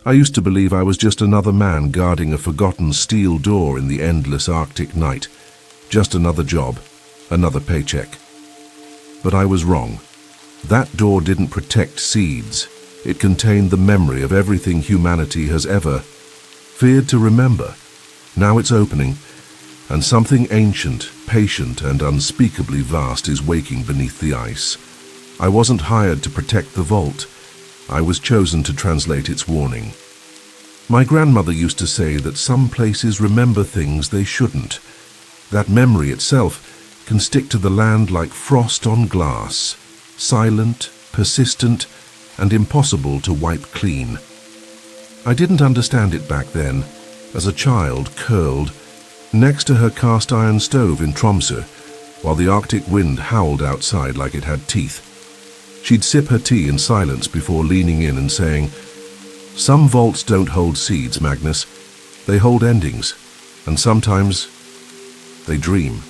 I used to believe I was just another man guarding a forgotten steel door in the endless Arctic night. Just another job, another paycheck. But I was wrong. That door didn't protect seeds. It contained the memory of everything humanity has ever feared to remember. Now it's opening, and something ancient, patient, and unspeakably vast is waking beneath the ice. I wasn't hired to protect the vault. I was chosen to translate its warning. My grandmother used to say that some places remember things they shouldn't. That memory itself can stick to the land like frost on glass, silent, persistent, and impossible to wipe clean. I didn't understand it back then, as a child curled next to her cast iron stove in Tromsø, while the Arctic wind howled outside like it had teeth. She'd sip her tea in silence before leaning in and saying, "Some vaults don't hold seeds, Magnus. They hold endings, and sometimes they dream."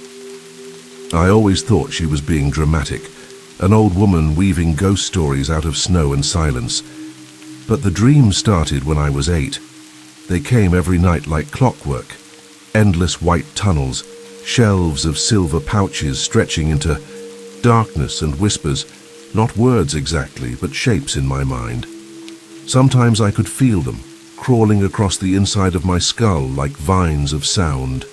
I always thought she was being dramatic, an old woman weaving ghost stories out of snow and silence. But the dreams started when I was 8. They came every night like clockwork. Endless white tunnels, shelves of silver pouches stretching into darkness and whispers, not words exactly, but shapes in my mind. Sometimes I could feel them, crawling across the inside of my skull like vines of sound.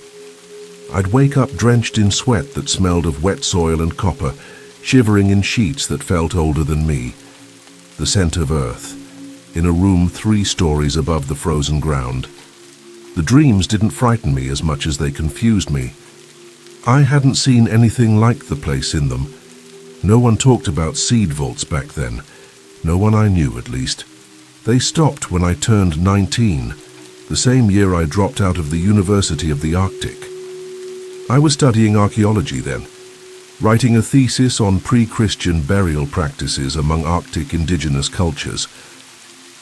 I'd wake up drenched in sweat that smelled of wet soil and copper, shivering in sheets that felt older than me. The scent of earth, in a room 3 stories above the frozen ground. The dreams didn't frighten me as much as they confused me. I hadn't seen anything like the place in them. No one talked about seed vaults back then. No one I knew, at least. They stopped when I turned 19, the same year I dropped out of the University of the Arctic. I was studying archaeology then, writing a thesis on pre-Christian burial practices among Arctic indigenous cultures.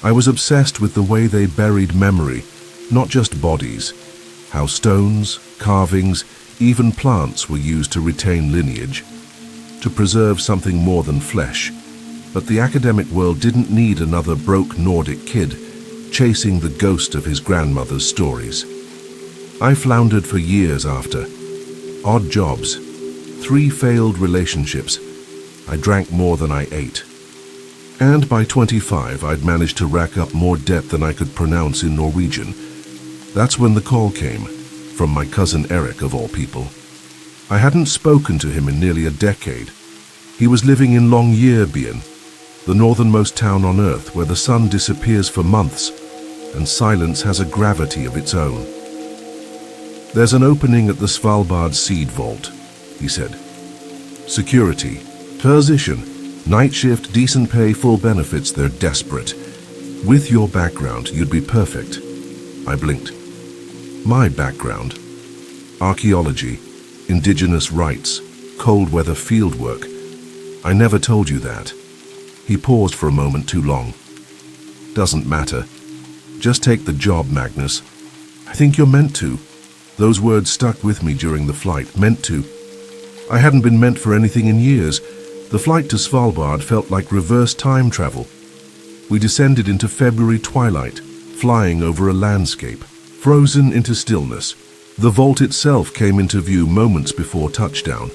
I was obsessed with the way they buried memory, not just bodies, how stones, carvings, even plants were used to retain lineage, to preserve something more than flesh. But the academic world didn't need another broke Nordic kid chasing the ghost of his grandmother's stories. I floundered for years after. Odd jobs, 3 failed relationships. I drank more than I ate. And by 25, I'd managed to rack up more debt than I could pronounce in Norwegian. That's when the call came, from my cousin Eric of all people. I hadn't spoken to him in nearly a decade. He was living in Longyearbyen, the northernmost town on Earth where the sun disappears for months and silence has a gravity of its own. "There's an opening at the Svalbard Seed Vault," he said. "Security, position, night shift, decent pay, full benefits, they're desperate. With your background, you'd be perfect." I blinked. My background? Archaeology, indigenous rights, cold weather field work. I never told you that. He paused for a moment too long. "Doesn't matter. Just take the job, Magnus. I think you're meant to." Those words stuck with me during the flight, meant to. I hadn't been meant for anything in years. The flight to Svalbard felt like reverse time travel. We descended into February twilight, flying over a landscape, frozen into stillness. The vault itself came into view moments before touchdown,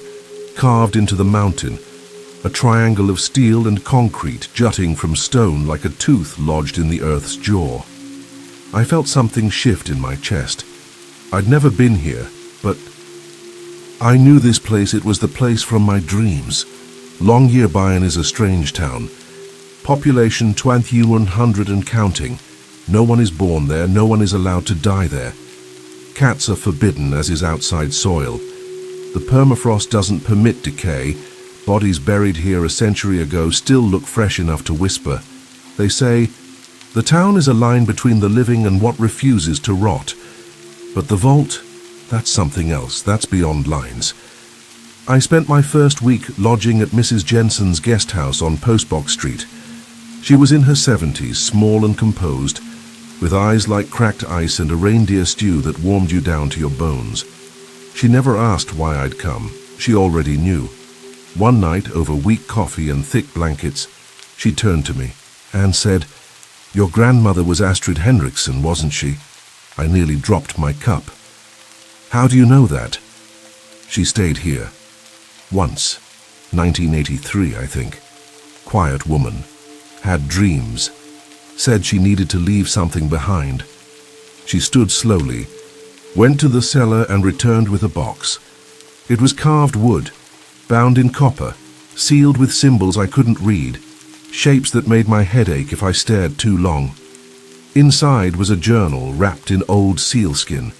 carved into the mountain, a triangle of steel and concrete jutting from stone like a tooth lodged in the earth's jaw. I felt something shift in my chest. I'd never been here, but I knew this place. It was the place from my dreams. Longyearbyen is a strange town. Population 2,100 and counting. No one is born there, no one is allowed to die there. Cats are forbidden, as is outside soil. The permafrost doesn't permit decay. Bodies buried here a century ago still look fresh enough to whisper. They say, the town is a line between the living and what refuses to rot. But the vault, that's something else, that's beyond lines. I spent my first week lodging at Mrs. Jensen's guest house on Postbox Street. She was in her 70s, small and composed, with eyes like cracked ice and a reindeer stew that warmed you down to your bones. She never asked why I'd come. She already knew. One night, over weak coffee and thick blankets, she turned to me and said, Your grandmother was Astrid Henriksen, wasn't she? I nearly dropped my cup. How do you know that? She stayed here. Once. 1983, I think. Quiet woman. Had dreams. Said she needed to leave something behind. She stood slowly, went to the cellar and returned with a box. It was carved wood, bound in copper, sealed with symbols I couldn't read, shapes that made my head ache if I stared too long. Inside was a journal wrapped in old sealskin.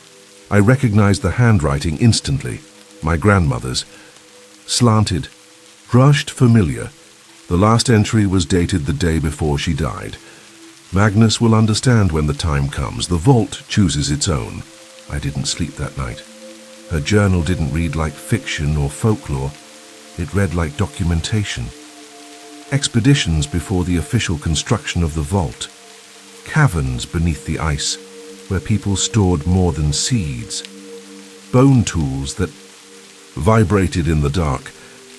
I recognized the handwriting instantly, my grandmother's. Slanted, brushed familiar. The last entry was dated the day before she died. Magnus will understand when the time comes. The vault chooses its own. I didn't sleep that night. Her journal didn't read like fiction or folklore. It read like documentation. Expeditions before the official construction of the vault. Caverns beneath the ice, where people stored more than seeds. Bone tools that vibrated in the dark.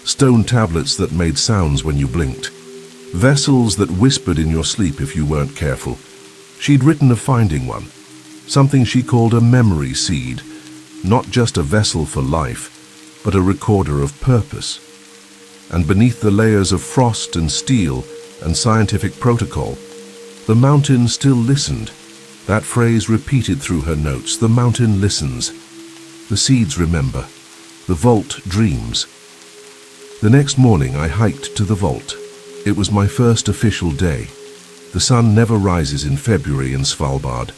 Stone tablets that made sounds when you blinked. Vessels that whispered in your sleep if you weren't careful. She'd written of finding one. Something she called a memory seed. Not just a vessel for life, but a recorder of purpose. And beneath the layers of frost and steel and scientific protocol, the mountain still listened. That phrase repeated through her notes. The mountain listens. The seeds remember. The vault dreams. The next morning I hiked to the vault. It was my first official day. The sun never rises in February in Svalbard.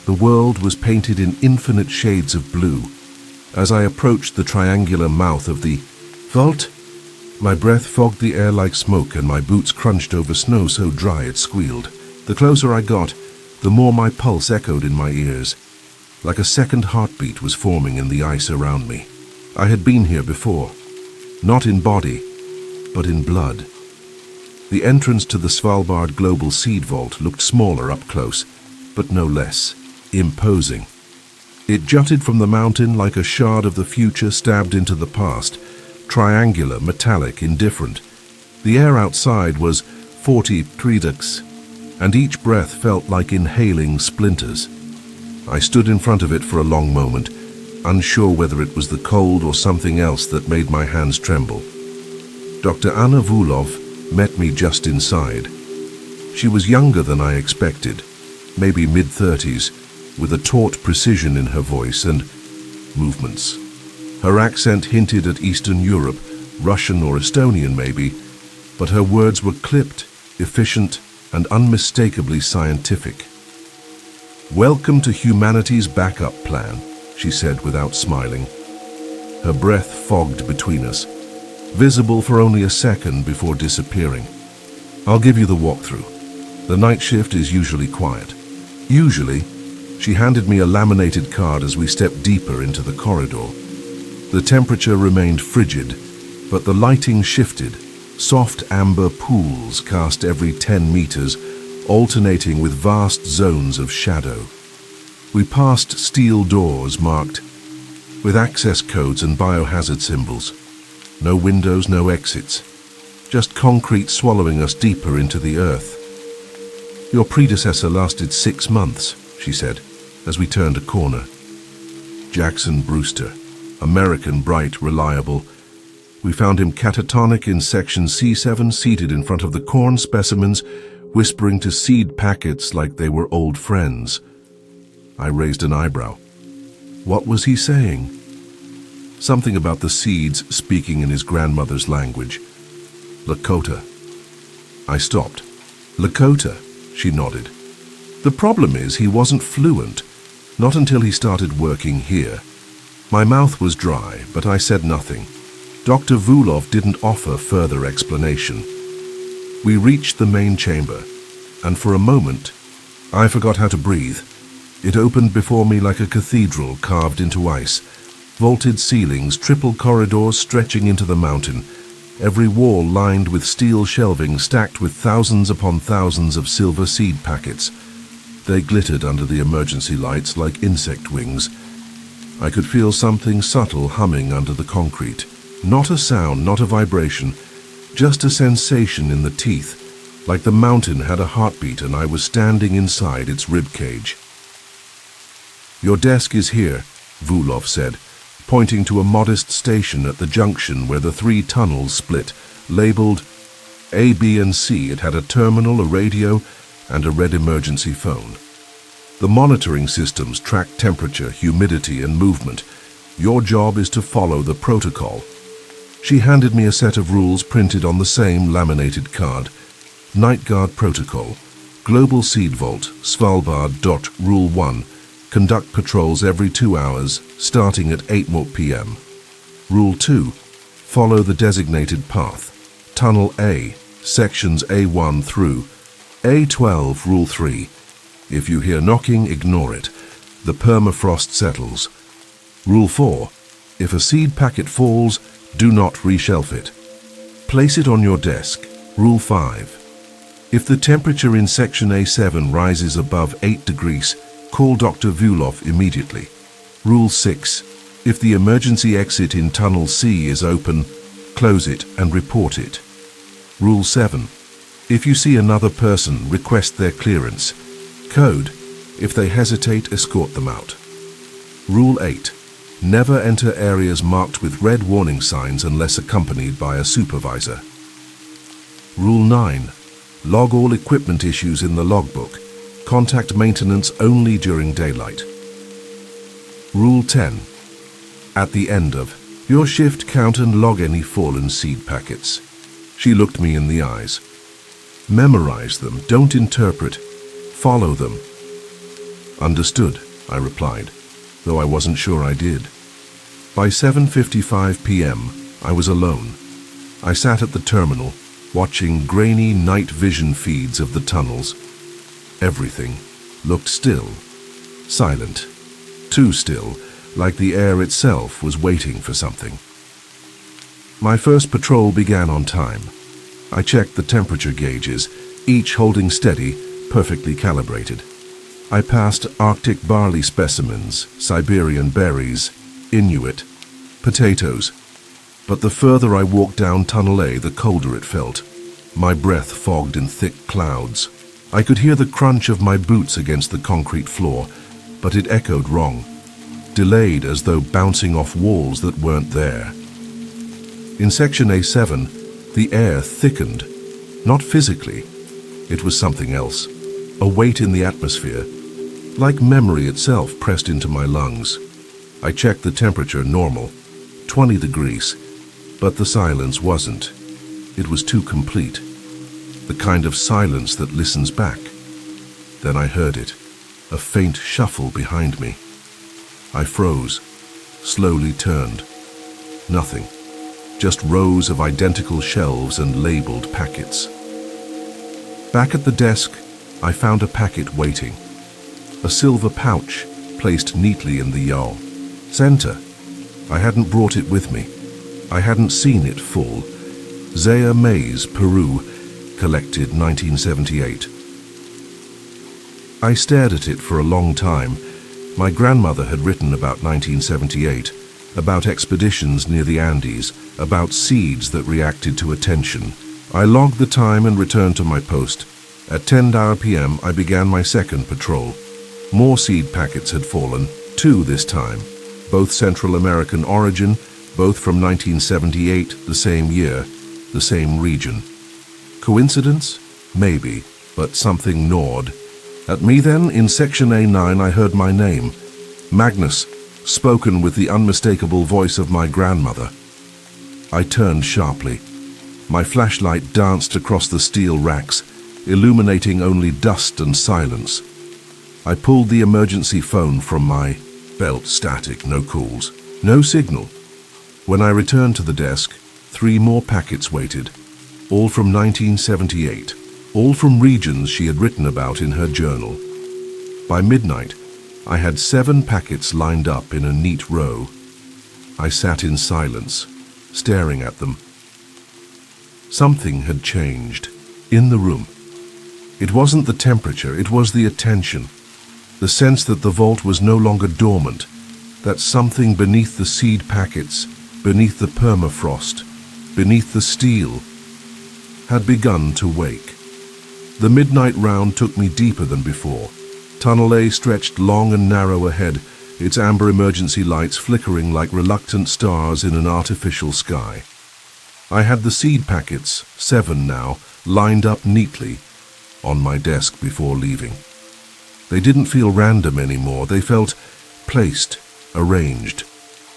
The world was painted in infinite shades of blue. As I approached the triangular mouth of the vault, my breath fogged the air like smoke and my boots crunched over snow so dry it squealed. The closer I got, the more my pulse echoed in my ears. Like a second heartbeat was forming in the ice around me. I had been here before. Not in body, but in blood. The entrance to the Svalbard Global Seed Vault looked smaller up close, but no less imposing. It jutted from the mountain like a shard of the future stabbed into the past, triangular, metallic, indifferent. The air outside was 40 predux, and each breath felt like inhaling splinters. I stood in front of it for a long moment, unsure whether it was the cold or something else that made my hands tremble. Dr. Anna Vulov met me just inside. She was younger than I expected, maybe mid-30s, with a taut precision in her voice and movements. Her accent hinted at Eastern Europe, Russian or Estonian maybe, but her words were clipped, efficient, and unmistakably scientific. "Welcome to humanity's backup plan," she said without smiling. Her breath fogged between us, visible for only a second before disappearing. "I'll give you the walkthrough. The night shift is usually quiet." Usually, she handed me a laminated card as we stepped deeper into the corridor. The temperature remained frigid, but the lighting shifted. Soft amber pools cast every 10 meters, alternating with vast zones of shadow. We passed steel doors marked with access codes and biohazard symbols. No windows, no exits. Just concrete swallowing us deeper into the earth. "Your predecessor lasted 6 months," she said, as we turned a corner. Jackson Brewster, American, bright, reliable. We found him catatonic in section C7, seated in front of the corn specimens, whispering to seed packets like they were old friends. I raised an eyebrow. What was he saying? Something about the seeds speaking in his grandmother's language. Lakota. I stopped. Lakota, she nodded. The problem is he wasn't fluent, not until he started working here. My mouth was dry, but I said nothing. Dr. Vulov didn't offer further explanation. We reached the main chamber, and for a moment, I forgot how to breathe. It opened before me like a cathedral carved into ice. Vaulted ceilings, triple corridors stretching into the mountain, every wall lined with steel shelving stacked with thousands upon thousands of silver seed packets. They glittered under the emergency lights like insect wings. I could feel something subtle humming under the concrete. Not a sound, not a vibration, just a sensation in the teeth, like the mountain had a heartbeat and I was standing inside its ribcage. "Your desk is here," Vulov said, pointing to a modest station at the junction where the 3 tunnels split, labeled A, B, and C. It had a terminal, a radio, and a red emergency phone. The monitoring systems track temperature, humidity, and movement. Your job is to follow the protocol. She handed me a set of rules printed on the same laminated card. Night Guard Protocol. Global Seed Vault, Svalbard. Rule 1. Conduct patrols every 2 hours, starting at 8 p.m. Rule 2. Follow the designated path. Tunnel A, sections A1 through A12. Rule 3. If you hear knocking, ignore it. The permafrost settles. Rule 4. If a seed packet falls, do not reshelf it. Place it on your desk. Rule 5. If the temperature in section A7 rises above 8 degrees, call Dr. Vulov immediately. Rule 6. If the emergency exit in tunnel C is open, close it and report it. Rule 7. If you see another person, request their clearance. Code. If they hesitate, escort them out. Rule 8. Never enter areas marked with red warning signs unless accompanied by a supervisor. Rule 9. Log all equipment issues in the logbook. Contact maintenance only during daylight. Rule 10. At the end of your shift, count and log any fallen seed packets. She looked me in the eyes. Memorize them, don't interpret. Follow them. Understood, I replied, though I wasn't sure I did. By 7:55 p.m., I was alone. I sat at the terminal, watching grainy night vision feeds of the tunnels. Everything looked still, silent, too still, like the air itself was waiting for something. My first patrol began on time. I checked the temperature gauges, each holding steady, perfectly calibrated. I passed Arctic barley specimens, Siberian berries, Inuit, potatoes. But the further I walked down Tunnel A, the colder it felt. My breath fogged in thick clouds. I could hear the crunch of my boots against the concrete floor, but it echoed wrong, delayed as though bouncing off walls that weren't there. In section A7, the air thickened, not physically. It was something else, a weight in the atmosphere, like memory itself pressed into my lungs. I checked the temperature, normal, 20 degrees, but the silence wasn't. It was too complete, the kind of silence that listens back. Then I heard it, a faint shuffle behind me. I froze, slowly turned. Nothing, just rows of identical shelves and labeled packets. Back at the desk, I found a packet waiting. A silver pouch placed neatly in the yawl. Center. I hadn't brought it with me. I hadn't seen it full. Zaya Mays, Peru, collected 1978. I stared at it for a long time. My grandmother had written about 1978, about expeditions near the Andes, about seeds that reacted to attention. I logged the time and returned to my post. At 10 p.m. I began my second patrol. More seed packets had fallen, 2 this time, both Central American origin, both from 1978, the same year, the same region. Coincidence? Maybe, but something gnawed. At me then, in section A9, I heard my name, Magnus, spoken with the unmistakable voice of my grandmother. I turned sharply. My flashlight danced across the steel racks, illuminating only dust and silence. I pulled the emergency phone from my belt, static, no calls, no signal. When I returned to the desk, 3 more packets waited, all from 1978, all from regions she had written about in her journal. By midnight, I had 7 packets lined up in a neat row. I sat in silence, staring at them. Something had changed in the room. It wasn't the temperature, it was the attention. The sense that the vault was no longer dormant, that something beneath the seed packets, beneath the permafrost, beneath the steel, had begun to wake. The midnight round took me deeper than before. Tunnel A stretched long and narrow ahead, its amber emergency lights flickering like reluctant stars in an artificial sky. I had the seed packets, 7 now, lined up neatly on my desk before leaving. They didn't feel random anymore. They felt placed, arranged,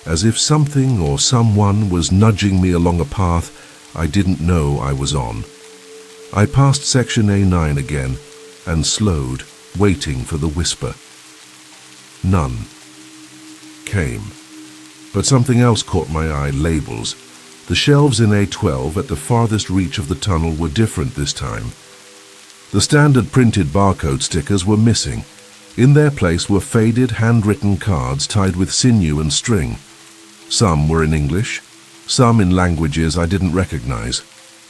as if something or someone was nudging me along a path I didn't know I was on. I passed section A9 again and slowed, waiting for the whisper. None came. But something else caught my eye: labels. The shelves in A12 at the farthest reach of the tunnel were different this time. The standard printed barcode stickers were missing. In their place were faded, handwritten cards tied with sinew and string. Some were in English, some in languages I didn't recognize.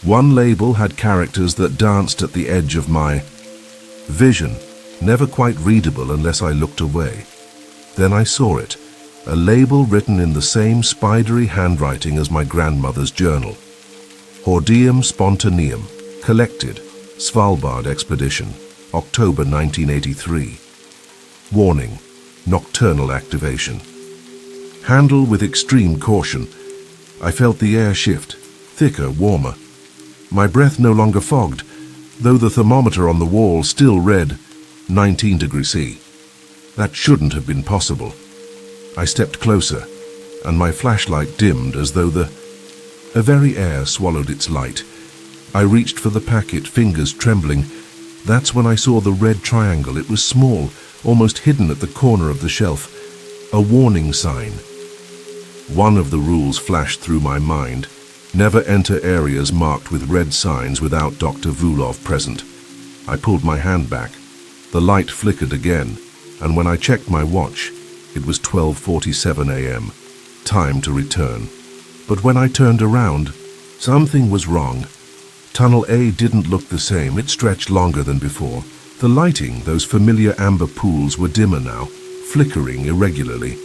One label had characters that danced at the edge of my vision, never quite readable unless I looked away. Then I saw it, a label written in the same spidery handwriting as my grandmother's journal. Hordeum spontaneum, collected, Svalbard expedition, October 1983. Warning: nocturnal activation. Handle with extreme caution. I felt the air shift, thicker, warmer. My breath no longer fogged, though the thermometer on the wall still read 19 degrees C. That shouldn't have been possible. I stepped closer, and my flashlight dimmed as though the very air swallowed its light. I reached for the packet, fingers trembling. That's when I saw the red triangle. It was small, almost hidden at the corner of the shelf. A warning sign. One of the rules flashed through my mind: never enter areas marked with red signs without Dr. Vulov present. I pulled my hand back. The light flickered again, and when I checked my watch, it was 12:47 a.m. Time to return. But when I turned around, something was wrong. Tunnel A didn't look the same. It stretched longer than before. The lighting, those familiar amber pools, were dimmer now, flickering irregularly.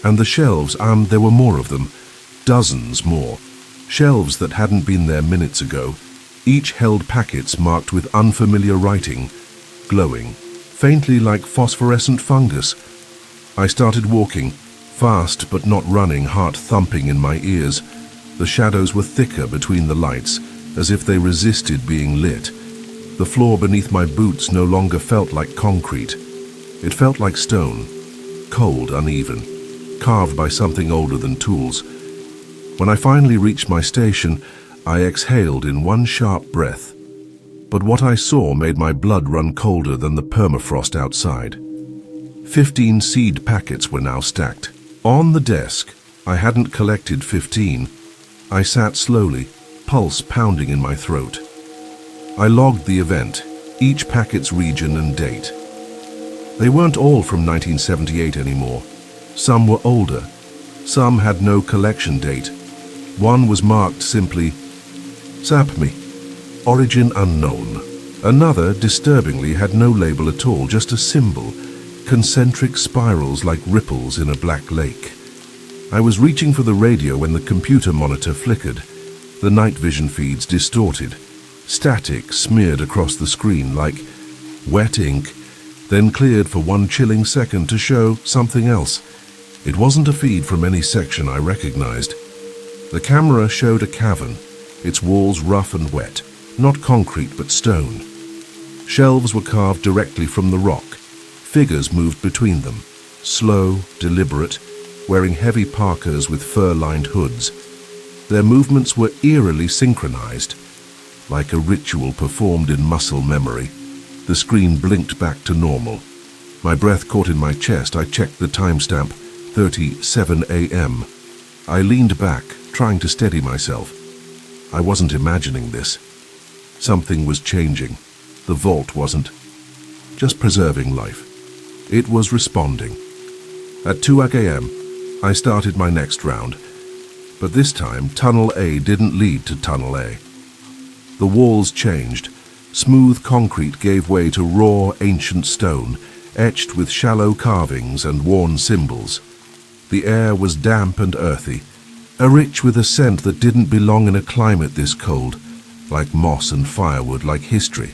And the shelves, there were more of them, dozens more. Shelves that hadn't been there minutes ago. Each held packets marked with unfamiliar writing, glowing, faintly like phosphorescent fungus. I started walking, fast but not running, heart thumping in my ears. The shadows were thicker between the lights, as if they resisted being lit. The floor beneath my boots no longer felt like concrete. It felt like stone, cold, uneven, carved by something older than tools. When I finally reached my station, I exhaled in one sharp breath. But what I saw made my blood run colder than the permafrost outside. 15 seed packets were now stacked. On the desk, I hadn't collected 15. I sat slowly, pulse pounding in my throat. I logged the event, each packet's region and date. They weren't all from 1978 anymore. Some were older. Some had no collection date. One was marked simply, Sapmi, origin unknown. Another, disturbingly, had no label at all, just a symbol, concentric spirals like ripples in a black lake. I was reaching for the radio when the computer monitor flickered. The night vision feeds distorted. Static smeared across the screen like wet ink, then cleared for one chilling second to show something else. It wasn't a feed from any section I recognized. The camera showed a cavern, its walls rough and wet, not concrete but stone. Shelves were carved directly from the rock. Figures moved between them, slow, deliberate, wearing heavy parkas with fur-lined hoods. Their movements were eerily synchronized, like a ritual performed in muscle memory. The screen blinked back to normal. My breath caught in my chest. I checked the timestamp, 37 a.m. I leaned back, trying to steady myself. I wasn't imagining this. Something was changing. The vault wasn't just preserving life. It was responding. At 2 a.m., I started my next round. But this time, Tunnel A didn't lead to Tunnel A. The walls changed. Smooth concrete gave way to raw, ancient stone, etched with shallow carvings and worn symbols. The air was damp and earthy, rich with a scent that didn't belong in a climate this cold, like moss and firewood, like history.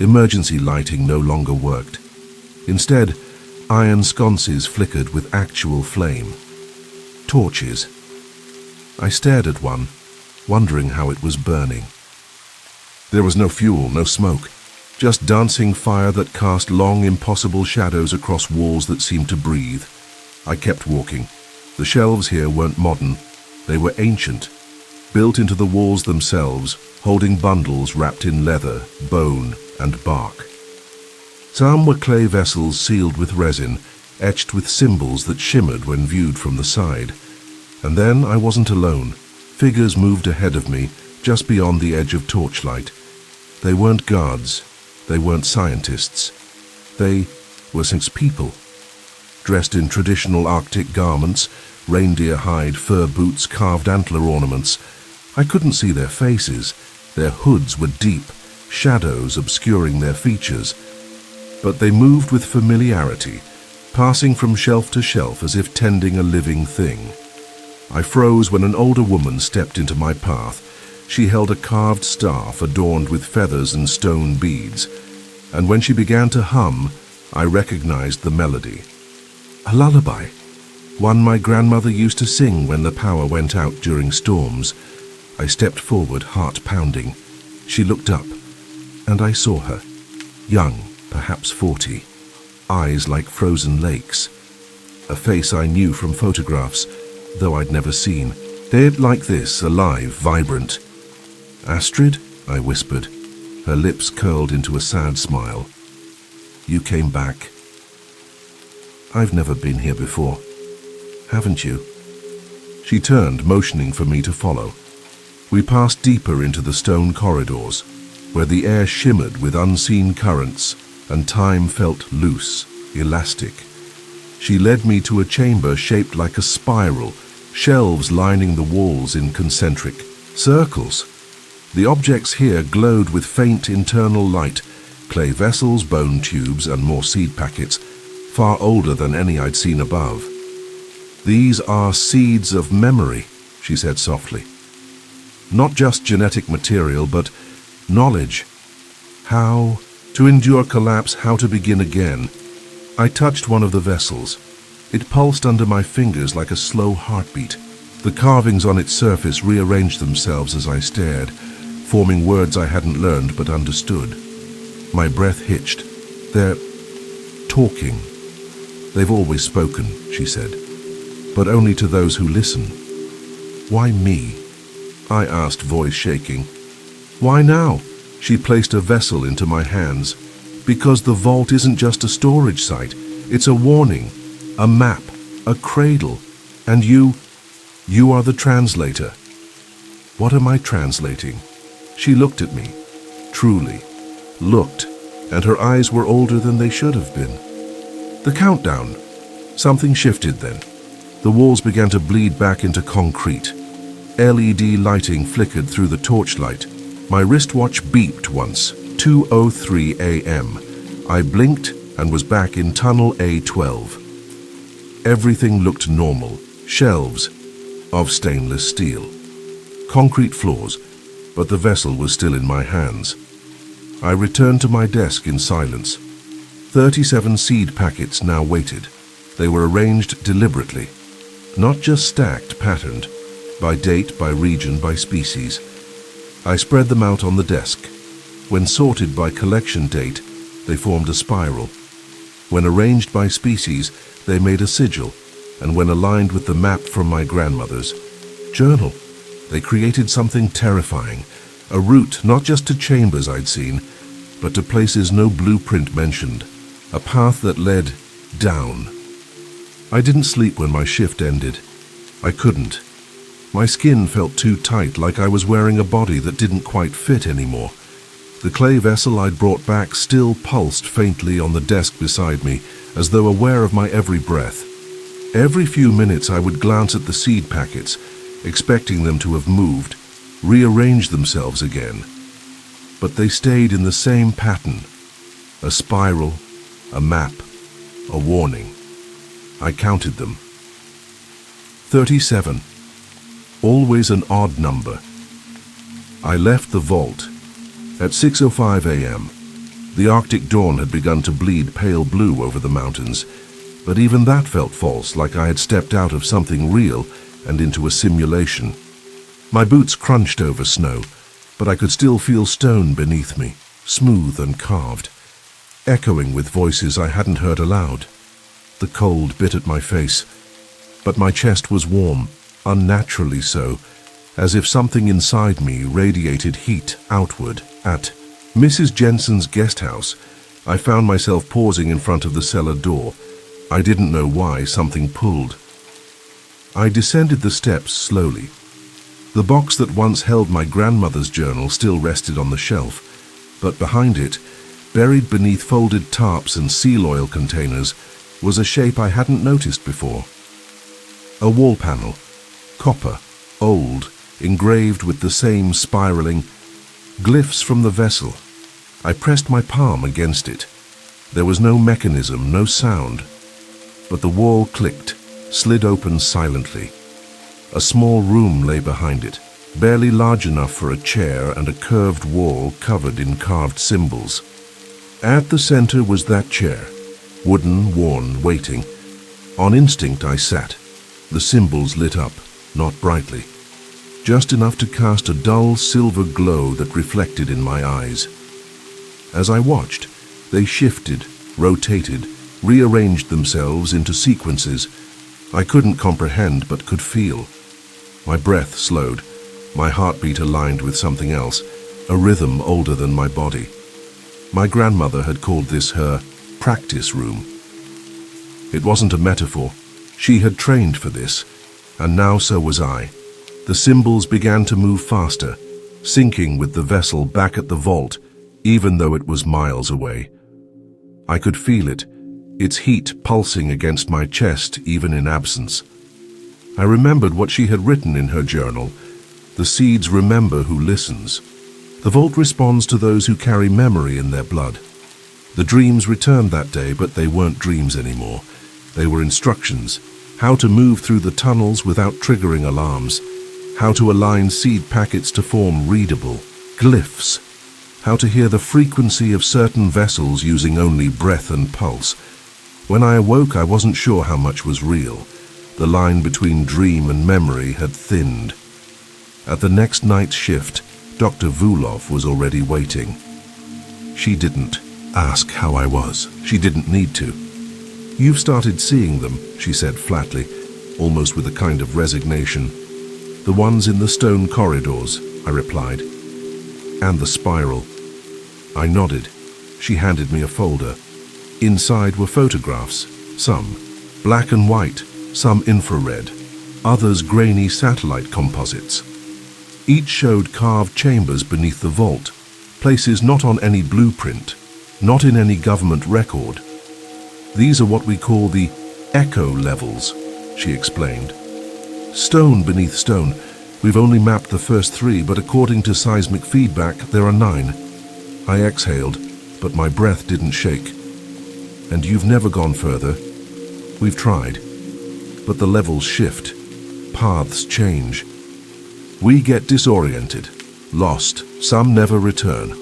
Emergency lighting no longer worked. Instead, iron sconces flickered with actual flame. Torches. I stared at one, wondering how it was burning. There was no fuel, no smoke, just dancing fire that cast long, impossible shadows across walls that seemed to breathe. I kept walking. The shelves here weren't modern. They were ancient, built into the walls themselves, holding bundles wrapped in leather, bone, and bark. Some were clay vessels sealed with resin, etched with symbols that shimmered when viewed from the side. And then I wasn't alone. Figures moved ahead of me, just beyond the edge of torchlight. They weren't guards. They weren't scientists. They were 6 people, dressed in traditional Arctic garments, reindeer hide, fur boots, carved antler ornaments. I couldn't see their faces. Their hoods were deep, shadows obscuring their features. But they moved with familiarity, passing from shelf to shelf as if tending a living thing. I froze when an older woman stepped into my path. She held a carved staff adorned with feathers and stone beads, and when she began to hum, I recognized the melody. A lullaby, one my grandmother used to sing when the power went out during storms. I stepped forward, heart pounding. She looked up, and I saw her, young, perhaps 40, eyes like frozen lakes, a face I knew from photographs, though I'd never seen. Dead like this, alive, vibrant. "Astrid?" I whispered. Her lips curled into a sad smile. "You came back. I've never been here before. Haven't you?" She turned, motioning for me to follow. We passed deeper into the stone corridors, where the air shimmered with unseen currents and time felt loose, elastic. She led me to a chamber shaped like a spiral, shelves lining the walls in concentric circles. The objects here glowed with faint internal light, clay vessels, bone tubes, and more seed packets, far older than any I'd seen above. "These are seeds of memory," she said softly. "Not just genetic material, but knowledge. How to endure collapse, how to begin again." I touched one of the vessels. It pulsed under my fingers like a slow heartbeat. The carvings on its surface rearranged themselves as I stared, forming words I hadn't learned but understood. My breath hitched. "They're talking. They've always spoken," she said, "but only to those who listen." "Why me?" I asked, voice shaking. "Why now?" She placed a vessel into my hands. "Because the vault isn't just a storage site. It's a warning, a map, a cradle, and you are the translator." "What am I translating?" She looked at me, truly, looked, and her eyes were older than they should have been. The countdown. Something shifted then. The walls began to bleed back into concrete. LED lighting flickered through the torchlight. My wristwatch beeped once, 2:03 a.m. I blinked and was back in tunnel A12. Everything looked normal. Shelves of stainless steel. Concrete floors, but the vessel was still in my hands. I returned to my desk in silence. 37 seed packets now waited. They were arranged deliberately, not just stacked, patterned, by date, by region, by species. I spread them out on the desk. When sorted by collection date, they formed a spiral. When arranged by species, they made a sigil, and when aligned with the map from my grandmother's journal, they created something terrifying, a route not just to chambers I'd seen, but to places no blueprint mentioned, a path that led down. I didn't sleep when my shift ended. I couldn't. My skin felt too tight, like I was wearing a body that didn't quite fit anymore. The clay vessel I'd brought back still pulsed faintly on the desk beside me, as though aware of my every breath. Every few minutes I would glance at the seed packets, expecting them to have moved, rearranged themselves again. But they stayed in the same pattern. A spiral, a map, a warning. I counted them. 37. Always an odd number. I left the vault at 6:05 a.m. The Arctic dawn had begun to bleed pale blue over the mountains, but even that felt false, like I had stepped out of something real and into a simulation. My boots crunched over snow, but I could still feel stone beneath me, smooth and carved, echoing with voices I hadn't heard aloud. The cold bit at my face, but my chest was warm, unnaturally so, as if something inside me radiated heat outward. At Mrs. Jensen's guest house, I found myself pausing in front of the cellar door. I didn't know why, something pulled. I descended the steps slowly. The box that once held my grandmother's journal still rested on the shelf, but behind it, buried beneath folded tarps and seal oil containers, was a shape I hadn't noticed before. A wall panel, copper, old, engraved with the same spiraling glyphs from the vessel. I pressed my palm against it. There was no mechanism, no sound, but the wall clicked, slid open silently. A small room lay behind it, barely large enough for a chair and a curved wall covered in carved symbols. At the center was that chair, wooden, worn, waiting. On instinct I sat. The symbols lit up, not brightly, just enough to cast a dull silver glow that reflected in my eyes. As I watched, they shifted, rotated, rearranged themselves into sequences I couldn't comprehend but could feel. My breath slowed, my heartbeat aligned with something else, a rhythm older than my body. My grandmother had called this her practice room. It wasn't a metaphor. She had trained for this, and now so was I. The symbols began to move faster, sinking with the vessel back at the vault, even though it was miles away. I could feel it, its heat pulsing against my chest even in absence. I remembered what she had written in her journal. The seeds remember who listens. The vault responds to those who carry memory in their blood. The dreams returned that day, but they weren't dreams anymore. They were instructions, how to move through the tunnels without triggering alarms, how to align seed packets to form readable glyphs, how to hear the frequency of certain vessels using only breath and pulse. When I awoke, I wasn't sure how much was real. The line between dream and memory had thinned. At the next night's shift, Dr. Vulov was already waiting. She didn't ask how I was. She didn't need to. "You've started seeing them," she said flatly, almost with a kind of resignation. "The ones in the stone corridors," I replied. "And the spiral." I nodded. She handed me a folder. Inside were photographs, some black and white, some infrared, others grainy satellite composites. Each showed carved chambers beneath the vault, places not on any blueprint, not in any government record. "These are what we call the echo levels," she explained. "Stone beneath stone. We've only mapped the first 3, but according to seismic feedback, there are 9. I exhaled, but my breath didn't shake. "And you've never gone further?" "We've tried. But the levels shift. Paths change. We get disoriented, lost. Some never return.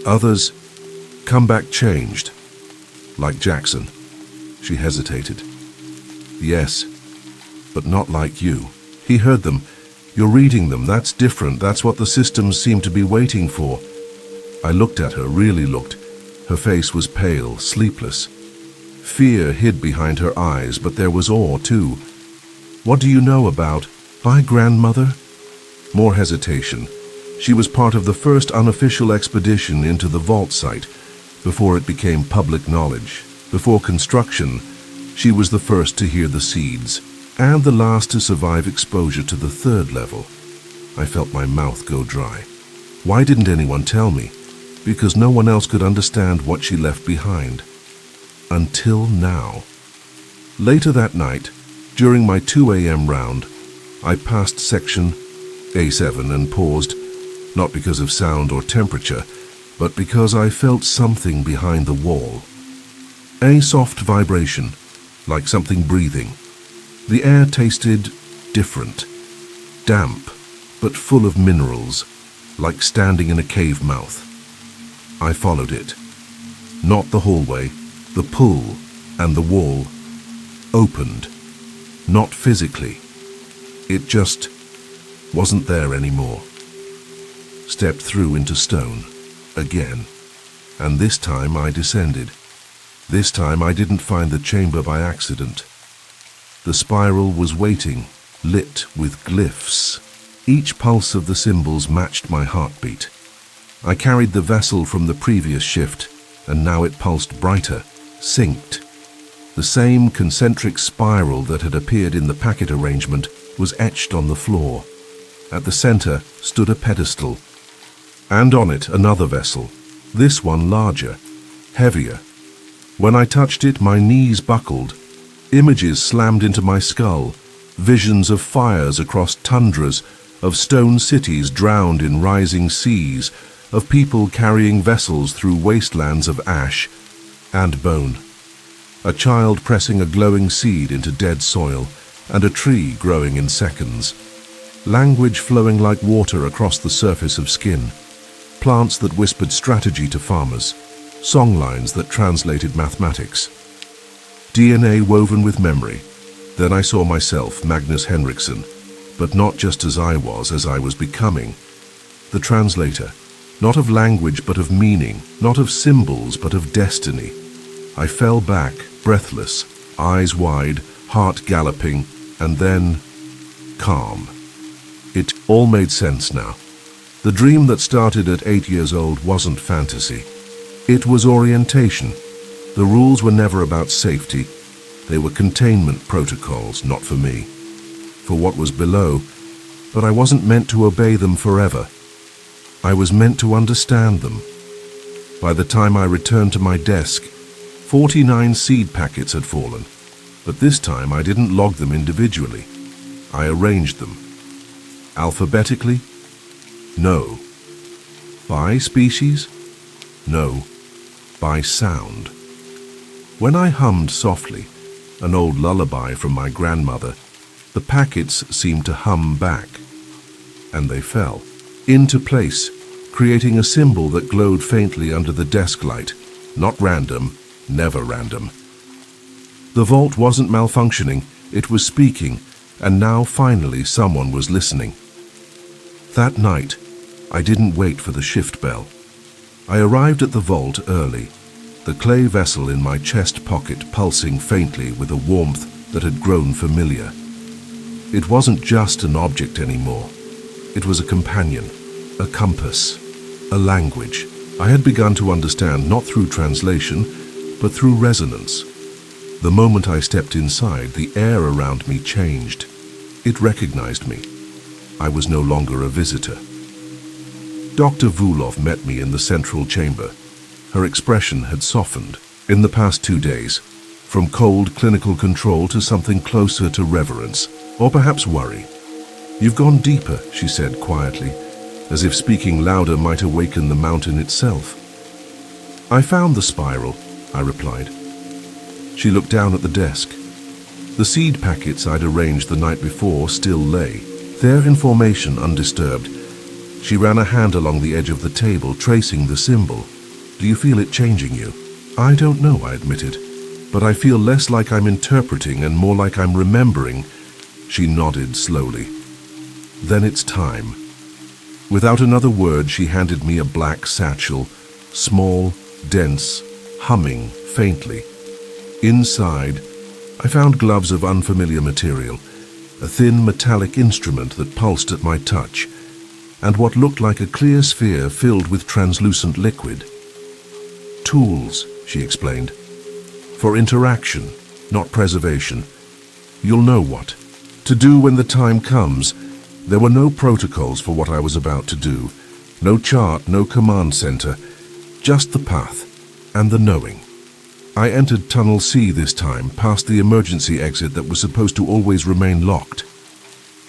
Others come back changed. Like Jackson." She hesitated. "Yes, but not like you." He heard them. "You're reading them. That's different. That's what the systems seem to be waiting for." I looked at her, really looked. Her face was pale, sleepless. Fear hid behind her eyes, but there was awe too. "What do you know about my grandmother?" More hesitation. She was part of the first unofficial expedition into the vault site, before it became public knowledge. Before construction, she was the first to hear the seeds, and the last to survive exposure to the 3rd level. I felt my mouth go dry. Why didn't anyone tell me? Because no one else could understand what she left behind. Until now. Later that night, during my 2 a.m. round, I passed section A7 and paused, not because of sound or temperature, but because I felt something behind the wall. A soft vibration, like something breathing. The air tasted different, damp, but full of minerals, like standing in a cave mouth. I followed it. Not the hallway, the pool and the wall opened. Not physically. It just wasn't there anymore. Stepped through into stone, again. And this time I descended. This time I didn't find the chamber by accident. The spiral was waiting, lit with glyphs. Each pulse of the symbols matched my heartbeat. I carried the vessel from the previous shift, and now it pulsed brighter, synced. The same concentric spiral that had appeared in the packet arrangement was etched on the floor. At the center stood a pedestal, and on it another vessel, this one larger, heavier. When I touched it, my knees buckled. Images slammed into my skull, visions of fires across tundras, of stone cities drowned in rising seas, of people carrying vessels through wastelands of ash and bone. A child pressing a glowing seed into dead soil, and a tree growing in seconds. Language flowing like water across the surface of skin. Plants that whispered strategy to farmers. Songlines that translated mathematics. DNA woven with memory. Then I saw myself, Magnus Henriksson, but not just as I was becoming. The translator, not of language but of meaning, not of symbols but of destiny. I fell back, breathless, eyes wide, heart galloping, and then calm. It all made sense now. The dream that started at 8 years old wasn't fantasy. It was orientation. The rules were never about safety. They were containment protocols, not for me. For what was below, but I wasn't meant to obey them forever. I was meant to understand them. By the time I returned to my desk, 49 seed packets had fallen, but this time I didn't log them individually. I arranged them. Alphabetically? No. By species? No. By sound. When I hummed softly, an old lullaby from my grandmother, the packets seemed to hum back, and they fell into place, creating a symbol that glowed faintly under the desk light. Not random, never random. The vault wasn't malfunctioning, it was speaking, and now finally someone was listening. That night, I didn't wait for the shift bell. I arrived at the vault early, the clay vessel in my chest pocket pulsing faintly with a warmth that had grown familiar. It wasn't just an object anymore. It was a companion, a compass, a language I had begun to understand not through translation, but through resonance. The moment I stepped inside, the air around me changed. It recognized me. I was no longer a visitor. Dr. Vulov met me in the central chamber. Her expression had softened in the past 2 days, from cold clinical control to something closer to reverence, or perhaps worry. "You've gone deeper," she said quietly, as if speaking louder might awaken the mountain itself. "I found the spiral," I replied. She looked down at the desk. The seed packets I'd arranged the night before still lay, their information undisturbed. She ran a hand along the edge of the table, tracing the symbol. "Do you feel it changing you?" "I don't know," I admitted, "but I feel less like I'm interpreting and more like I'm remembering." She nodded slowly. "Then it's time." Without another word, she handed me a black satchel, small, dense, humming faintly. Inside, I found gloves of unfamiliar material, a thin metallic instrument that pulsed at my touch, and what looked like a clear sphere filled with translucent liquid. "Tools," she explained. "For interaction, not preservation. You'll know what to do when the time comes." There were no protocols for what I was about to do. No chart, no command center. Just the path and the knowing. I entered Tunnel C this time, past the emergency exit that was supposed to always remain locked.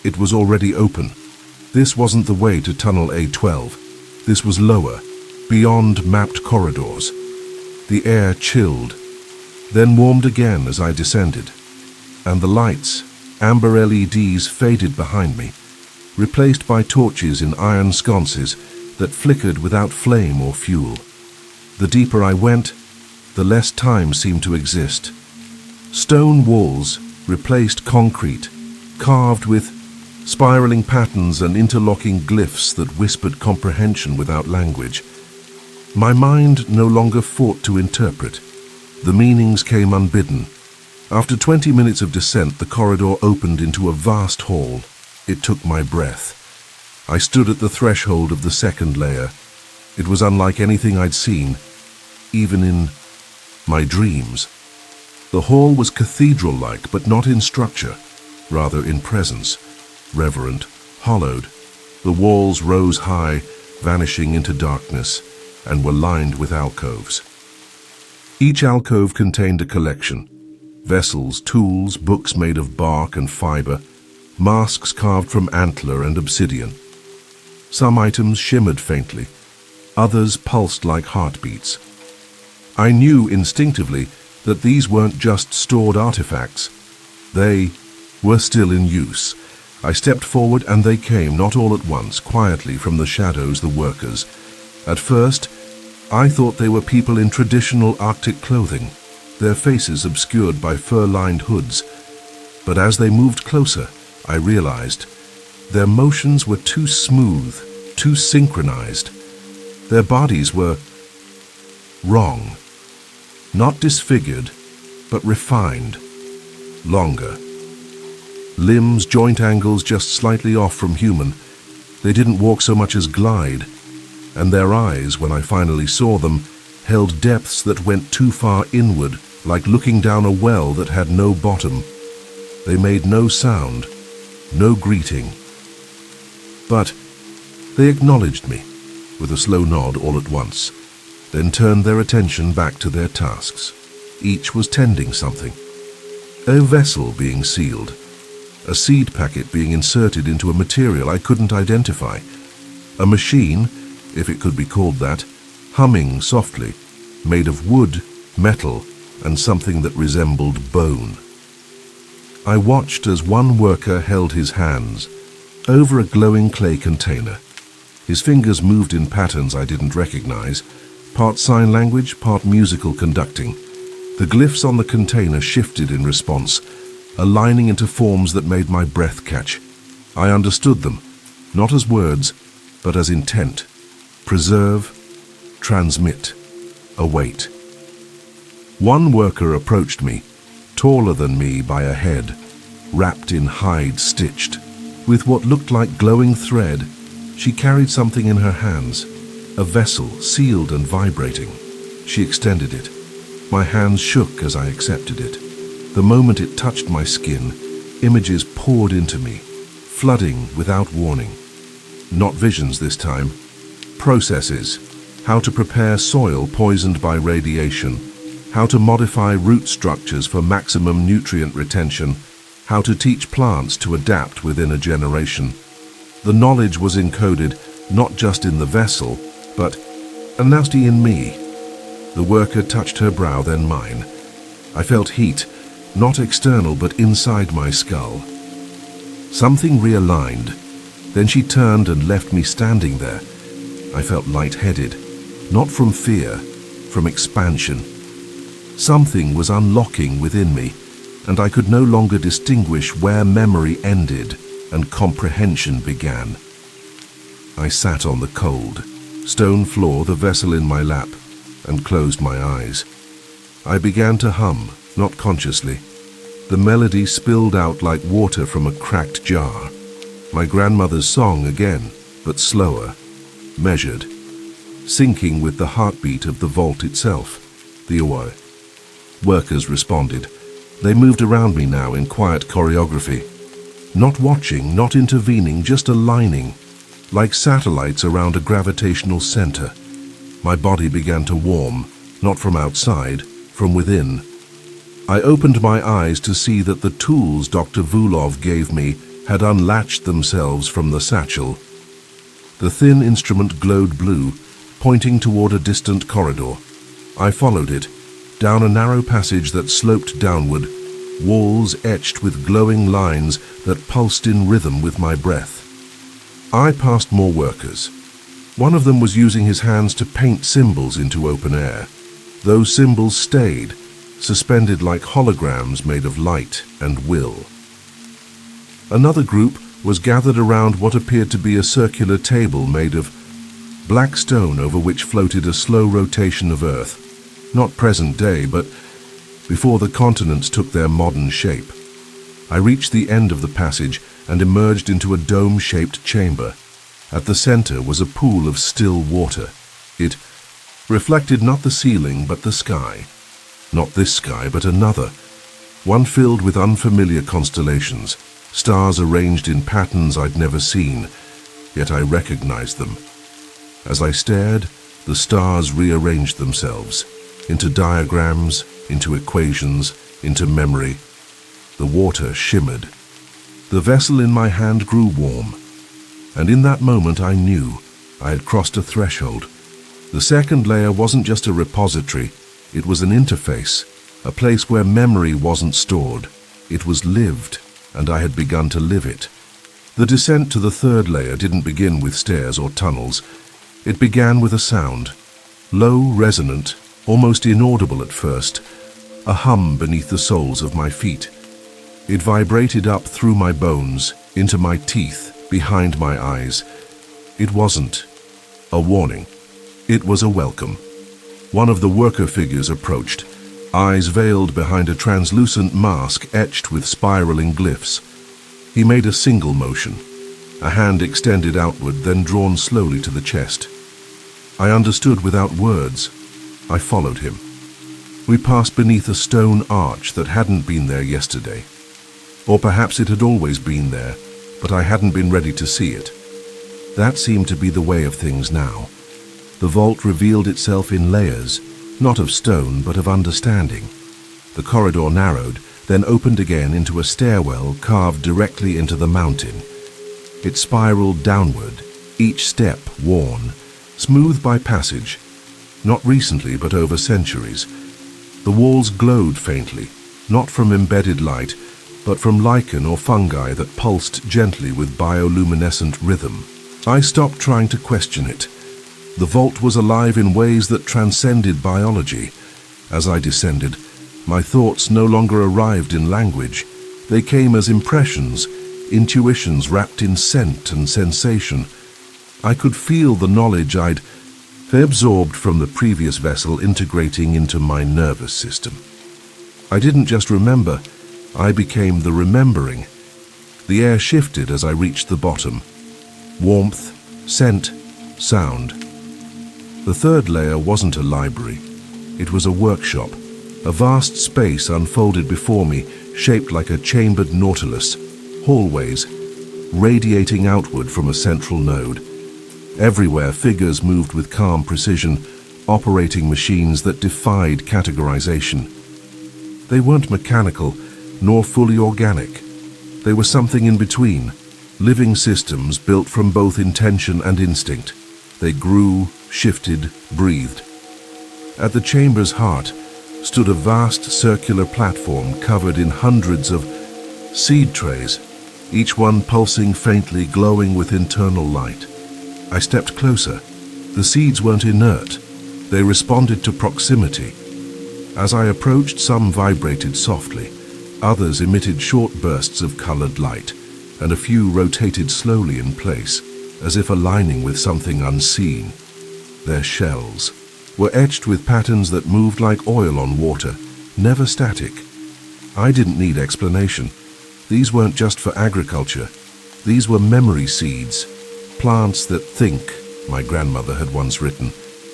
It was already open. This wasn't the way to Tunnel A12. This was lower, beyond mapped corridors. The air chilled, then warmed again as I descended. And the lights, amber LEDs, faded behind me, replaced by torches in iron sconces that flickered without flame or fuel. The deeper I went, the less time seemed to exist. Stone walls replaced concrete, carved with spiraling patterns and interlocking glyphs that whispered comprehension without language. My mind no longer fought to interpret. The meanings came unbidden. After 20 minutes of descent, the corridor opened into a vast hall. It took my breath. I stood at the threshold of the second layer. It was unlike anything I'd seen, even in my dreams. The hall was cathedral-like, but not in structure, rather in presence. Reverent, hollowed. The walls rose high, vanishing into darkness, and were lined with alcoves. Each alcove contained a collection: vessels, tools, books made of bark and fiber, masks carved from antler and obsidian. Some items shimmered faintly, others pulsed like heartbeats. I knew instinctively that these weren't just stored artifacts. They were still in use. I stepped forward and they came, not all at once, quietly from the shadows, the workers. At first, I thought they were people in traditional Arctic clothing, their faces obscured by fur-lined hoods. But as they moved closer, I realized their motions were too smooth, too synchronized. Their bodies were wrong. Not disfigured, but refined, longer. Limbs, joint angles just slightly off from human. They didn't walk so much as glide. And their eyes, when I finally saw them, held depths that went too far inward, like looking down a well that had no bottom. They made no sound, no greeting. But they acknowledged me, with a slow nod all at once, then turned their attention back to their tasks. Each was tending something. A vessel being sealed, a seed packet being inserted into a material I couldn't identify, a machine, if it could be called that, humming softly, made of wood, metal, and something that resembled bone. I watched as one worker held his hands over a glowing clay container. His fingers moved in patterns I didn't recognize, part sign language, part musical conducting. The glyphs on the container shifted in response, aligning into forms that made my breath catch. I understood them, not as words, but as intent. Preserve, transmit, await. One worker approached me, taller than me by a head, wrapped in hide stitched. With what looked like glowing thread, she carried something in her hands, a vessel sealed and vibrating. She extended it. My hands shook as I accepted it. The moment it touched my skin, images poured into me, flooding without warning. Not visions this time. Processes. How to prepare soil poisoned by radiation. How to modify root structures for maximum nutrient retention. How to teach plants to adapt within a generation. The knowledge was encoded not just in the vessel, but announced in me. The worker touched her brow, then mine. I felt heat, not external but inside my skull. Something realigned. Then she turned and left me standing there. I felt lightheaded, not from fear, from expansion. Something was unlocking within me, and I could no longer distinguish where memory ended and comprehension began. I sat on the cold stone floor, the vessel in my lap, and closed my eyes. I began to hum, not consciously. The melody spilled out like water from a cracked jar. My grandmother's song again, but slower, measured, syncing with the heartbeat of the vault itself. The workers responded. They moved around me now in quiet choreography. Not watching, not intervening, just aligning, like satellites around a gravitational center. My body began to warm, not from outside, from within. I opened my eyes to see that the tools Dr. Vulov gave me had unlatched themselves from the satchel. The thin instrument glowed blue, pointing toward a distant corridor. I followed it, down a narrow passage that sloped downward, walls etched with glowing lines that pulsed in rhythm with my breath. I passed more workers. One of them was using his hands to paint symbols into open air. those symbols stayed, suspended like holograms made of light and will. Another group was gathered around what appeared to be a circular table made of black stone over which floated a slow rotation of earth, not present day, but before the continents took their modern shape. I reached the end of the passage and emerged into a dome-shaped chamber. At the center was a pool of still water. It reflected not the ceiling but the sky. Not this sky, but another, one filled with unfamiliar constellations, stars arranged in patterns I'd never seen, yet I recognized them. As I stared, the stars rearranged themselves, into diagrams, into equations, into memory. The water shimmered. The vessel in my hand grew warm, and in that moment I knew I had crossed a threshold. The second layer wasn't just a repository, it was an interface, a place where memory wasn't stored. It was lived, and I had begun to live it. The descent to the third layer didn't begin with stairs or tunnels. It began with a sound, low, resonant, almost inaudible at first, a hum beneath the soles of my feet. It vibrated up through my bones, into my teeth, behind my eyes. It wasn't a warning. It was a welcome. One of the worker figures approached, eyes veiled behind a translucent mask etched with spiraling glyphs. He made a single motion, a hand extended outward, then drawn slowly to the chest. I understood without words. I followed him. We passed beneath a stone arch that hadn't been there yesterday. Or perhaps it had always been there, but I hadn't been ready to see it. That seemed to be the way of things now. The vault revealed itself in layers, not of stone, but of understanding. The corridor narrowed, then opened again into a stairwell carved directly into the mountain. It spiraled downward, each step worn, smooth by passage, not recently but over centuries. The walls glowed faintly, not from embedded light, but from lichen or fungi that pulsed gently with bioluminescent rhythm. I stopped trying to question it. The vault was alive in ways that transcended biology. As I descended, my thoughts no longer arrived in language. They came as impressions, intuitions wrapped in scent and sensation. I could feel the knowledge I'd absorbed from the previous vessel integrating into my nervous system. I didn't just remember, I became the remembering. The air shifted as I reached the bottom. Warmth, scent, sound. The third layer wasn't a library. It was a workshop. A vast space unfolded before me, shaped like a chambered nautilus. Hallways, radiating outward from a central node. Everywhere figures moved with calm precision, operating machines that defied categorization. They weren't mechanical, nor fully organic. They were something in between, living systems built from both intention and instinct. They grew, shifted, breathed. At the chamber's heart stood a vast circular platform covered in hundreds of seed trays, each one pulsing faintly, glowing with internal light. I stepped closer. The seeds weren't inert. They responded to proximity. As I approached, some vibrated softly. Others emitted short bursts of colored light, and a few rotated slowly in place, as if aligning with something unseen. Their shells were etched with patterns that moved like oil on water, never static. I didn't need explanation. These weren't just for agriculture. These were memory seeds, plants that think, my grandmother had once written,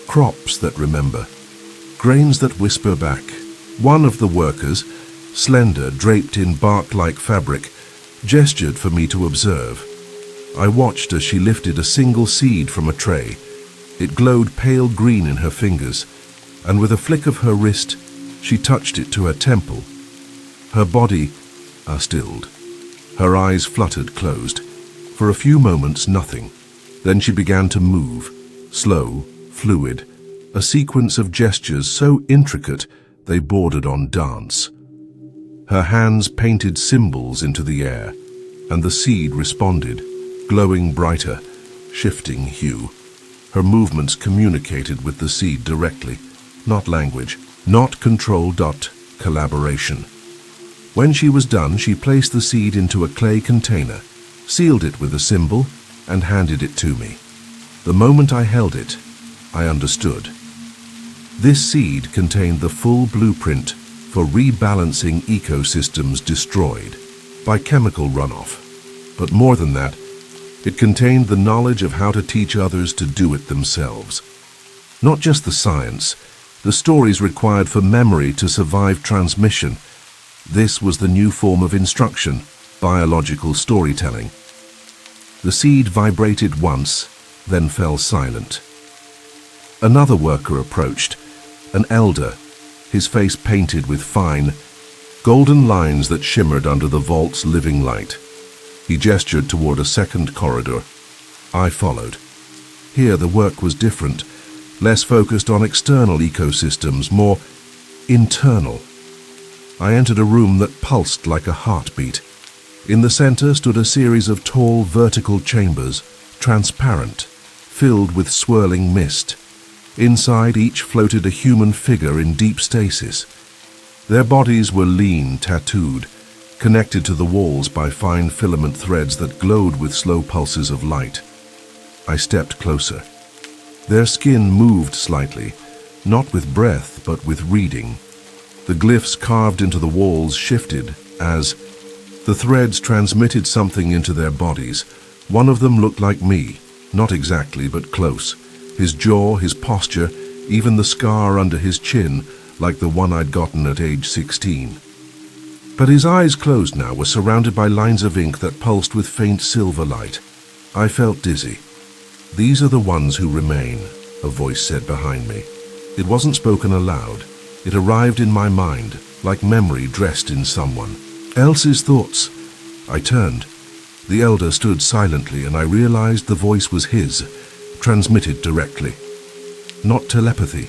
crops that remember, grains that whisper back. One of the workers, slender, draped in bark-like fabric, gestured for me to observe. I watched as she lifted a single seed from a tray. It glowed pale green in her fingers, and with a flick of her wrist, she touched it to her temple. Her body stilled. Her eyes fluttered closed. For a few moments, nothing. Then she began to move, slow, fluid, a sequence of gestures so intricate they bordered on dance. Her hands painted symbols into the air, and the seed responded, glowing brighter, shifting hue. Her movements communicated with the seed directly. not language, not control. Collaboration. When she was done, she placed the seed into a clay container, sealed it with a symbol, and handed it to me. The moment I held it, I understood. This seed contained the full blueprint for rebalancing ecosystems destroyed by chemical runoff. But more than that, it contained the knowledge of how to teach others to do it themselves. Not just the science, the stories required for memory to survive transmission. This was the new form of instruction, biological storytelling. The seed vibrated once, then fell silent. Another worker approached, an elder, his face painted with fine, golden lines that shimmered under the vault's living light. He gestured toward a second corridor. I followed. Here the work was different, less focused on external ecosystems, more internal. I entered a room that pulsed like a heartbeat. In the center stood a series of tall vertical chambers, transparent, filled with swirling mist. Inside each floated a human figure in deep stasis. Their bodies were lean, tattooed, connected to the walls by fine filament threads that glowed with slow pulses of light. I stepped closer. Their skin moved slightly, not with breath, but with reading. The glyphs carved into the walls shifted as the threads transmitted something into their bodies. One of them looked like me, not exactly, but close. His jaw, his posture, even the scar under his chin, like the one I'd gotten at age 16. But his eyes, closed now, were surrounded by lines of ink that pulsed with faint silver light. I felt dizzy. "These are the ones who remain," a voice said behind me. It wasn't spoken aloud. It arrived in my mind, like memory dressed in someone else's thoughts. I turned. The elder stood silently, and I realized the voice was his, transmitted directly. Not telepathy,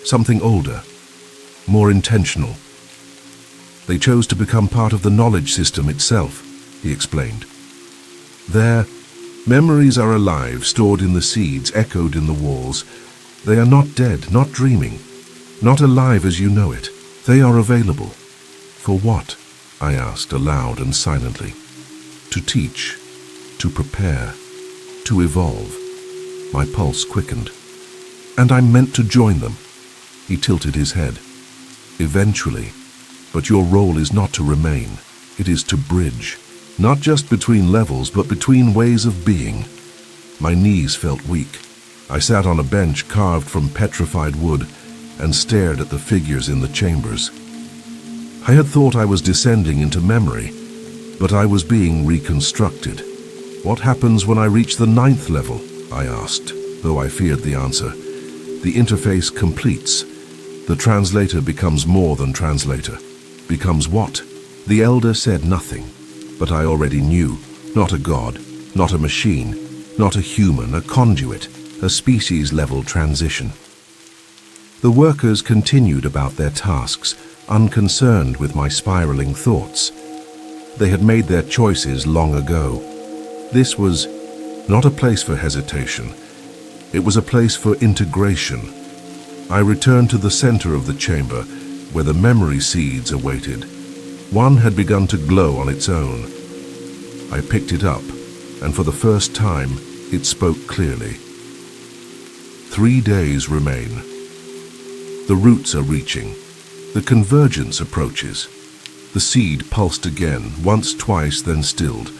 something older, more intentional. They chose to become part of the knowledge system itself, he explained. Their memories are alive, stored in the seeds, echoed in the walls. They are not dead, not dreaming, not alive as you know it. They are available. For what? I asked aloud and silently. To teach, to prepare, to evolve. My pulse quickened. And I meant to join them. He tilted his head. Eventually. But your role is not to remain. It is to bridge. Not just between levels, but between ways of being. My knees felt weak. I sat on a bench carved from petrified wood and stared at the figures in the chambers. I had thought I was descending into memory, but I was being reconstructed. What happens when I reach the 9th level? I asked, though I feared the answer. The interface completes. The translator becomes more than translator. Becomes what? The elder said nothing, but I already knew. Not a god, not a machine, not a human, a conduit, a species-level transition. The workers continued about their tasks, unconcerned with my spiraling thoughts. They had made their choices long ago. This was not a place for hesitation. It was a place for integration. I returned to the center of the chamber, where the memory seeds awaited. One had begun to glow on its own. I picked it up, and for the first time, it spoke clearly. 3 days remain. The roots are reaching. The convergence approaches. The seed pulsed again, once, twice, then stilled.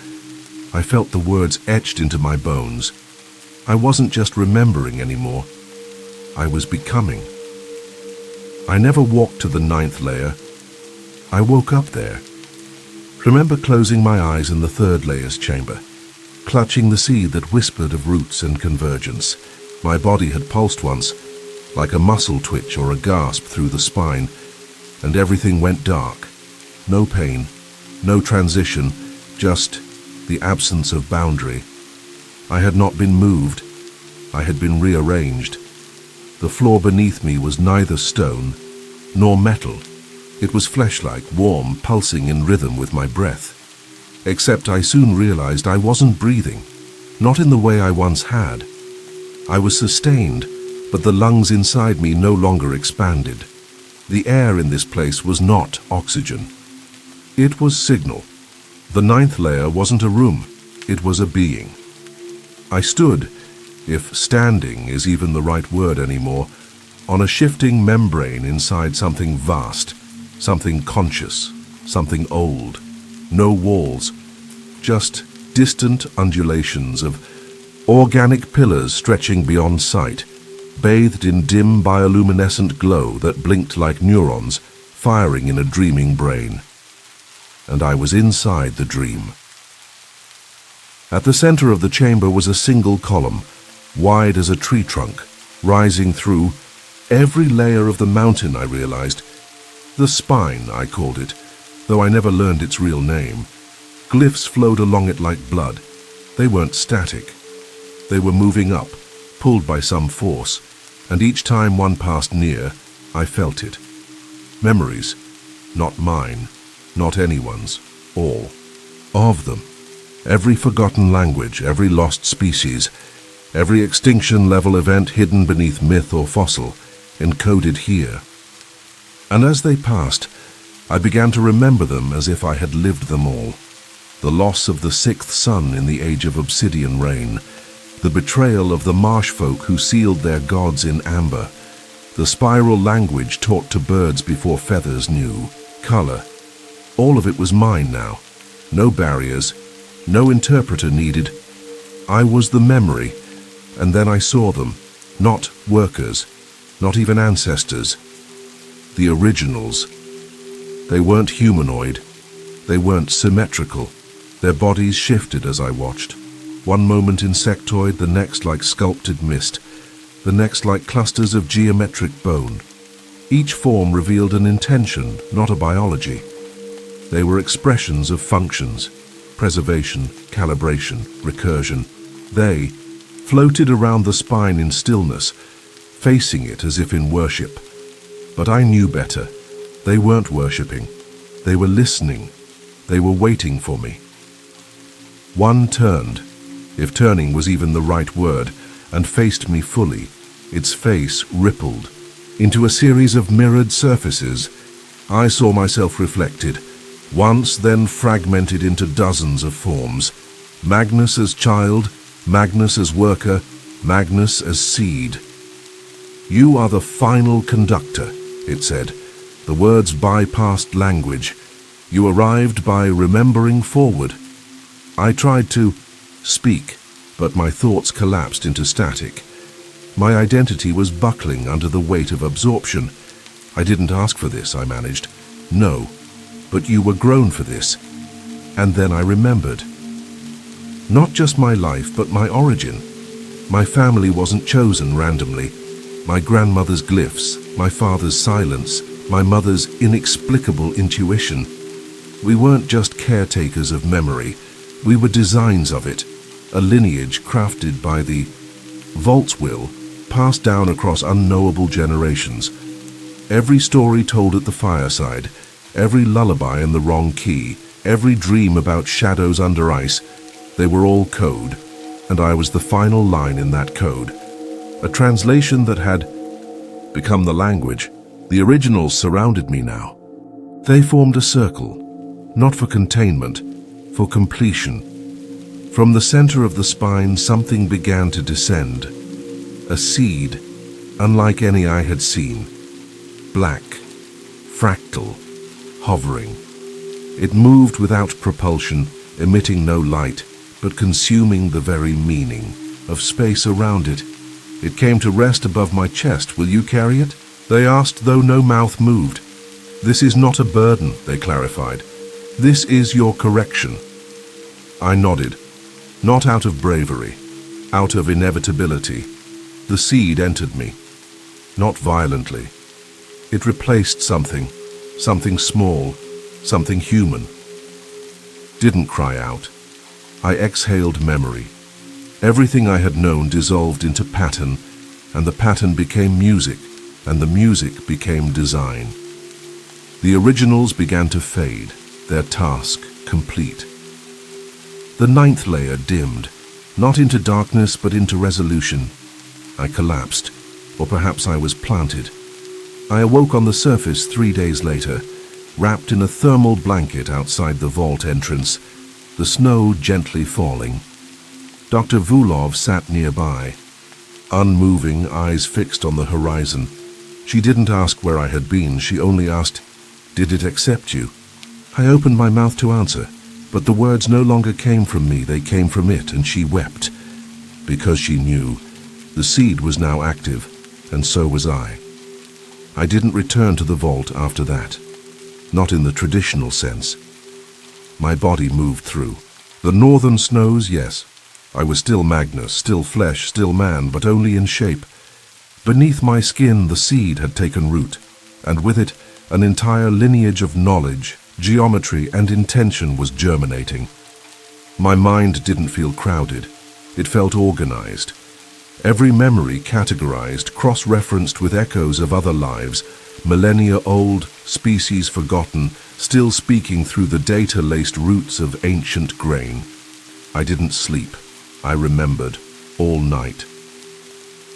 I felt the words etched into my bones. I wasn't just remembering anymore. I was becoming. I never walked to the 9th layer. I woke up there. Remember closing my eyes in the 3rd layer's chamber, clutching the seed that whispered of roots and convergence. My body had pulsed once, like a muscle twitch or a gasp through the spine, and everything went dark. No pain, no transition, just the absence of boundary. I had not been moved. I had been rearranged. The floor beneath me was neither stone nor metal. It was flesh-like, warm, pulsing in rhythm with my breath. Except I soon realized I wasn't breathing, not in the way I once had. I was sustained, but the lungs inside me no longer expanded. The air in this place was not oxygen. It was signal. The ninth layer wasn't a room, it was a being. I stood, if standing is even the right word anymore, on a shifting membrane inside something vast, something conscious, something old. No walls, just distant undulations of organic pillars stretching beyond sight, bathed in dim bioluminescent glow that blinked like neurons firing in a dreaming brain. And I was inside the dream. At the center of the chamber was a single column, wide as a tree trunk, rising through every layer of the mountain, I realized. The spine, I called it, though I never learned its real name. Glyphs flowed along it like blood. They weren't static. They were moving up, pulled by some force, and each time one passed near, I felt it. Memories, not mine, not anyone's, all. Of them. Every forgotten language, every lost species, every extinction-level event hidden beneath myth or fossil, encoded here. And as they passed, I began to remember them as if I had lived them all. The loss of the sixth sun in the age of obsidian rain, the betrayal of the marsh folk who sealed their gods in amber, the spiral language taught to birds before feathers knew, color. All of it was mine now. No barriers, no interpreter needed. I was the memory, and then I saw them, not workers, not even ancestors. The originals. They weren't humanoid. They weren't symmetrical. Their bodies shifted as I watched. One moment insectoid, the next like sculpted mist, the next like clusters of geometric bone. Each form revealed an intention, not a biology. They were expressions of functions, preservation, calibration, recursion. They floated around the spine in stillness, facing it as if in worship. But I knew better. They weren't worshipping. They were listening. They were waiting for me. One turned, if turning was even the right word, and faced me fully. Its face rippled into a series of mirrored surfaces. I saw myself reflected, once then fragmented into dozens of forms. Magnus as child, Magnus as worker, Magnus as seed. You are the final conductor, it said. The words bypassed language. You arrived by remembering forward. I tried to speak, but my thoughts collapsed into static. My identity was buckling under the weight of absorption. I didn't ask for this, I managed. No, but you were grown for this. And then I remembered. Not just my life, but my origin. My family wasn't chosen randomly. My grandmother's glyphs, my father's silence, my mother's inexplicable intuition. We weren't just caretakers of memory. We were designs of it, a lineage crafted by the vault's will, passed down across unknowable generations. Every story told at the fireside, every lullaby in the wrong key, every dream about shadows under ice, they were all code, and I was the final line in that code. A translation that had become the language. The originals surrounded me now. They formed a circle, not for containment, for completion. From the center of the spine, something began to descend. A seed, unlike any I had seen. Black, fractal, hovering. It moved without propulsion, emitting no light, but consuming the very meaning of space around it. It came to rest above my chest. Will you carry it? They asked, though no mouth moved. This is not a burden, they clarified. This is your correction. I nodded, not out of bravery, out of inevitability. The seed entered me, not violently. It replaced something small, something human. Didn't cry out. I exhaled memory. Everything I had known dissolved into pattern, and the pattern became music, and the music became design. The originals began to fade, their task complete. The ninth layer dimmed, not into darkness but into resolution. I collapsed, or perhaps I was planted. I awoke on the surface 3 days later, wrapped in a thermal blanket outside the vault entrance, the snow gently falling. Dr. Vulov sat nearby, unmoving, eyes fixed on the horizon. She didn't ask where I had been, she only asked, "Did it accept you?" I opened my mouth to answer, but the words no longer came from me, they came from it, and she wept. Because she knew. The seed was now active, and so was I. I didn't return to the vault after that. Not in the traditional sense. My body moved through. The northern snows, yes. I was still Magnus, still flesh, still man, but only in shape. Beneath my skin the seed had taken root, and with it an entire lineage of knowledge, geometry, and intention was germinating. My mind didn't feel crowded. It felt organized. Every memory categorized, cross-referenced with echoes of other lives, millennia old, species forgotten, still speaking through the data-laced roots of ancient grain. I didn't sleep. I remembered, all night.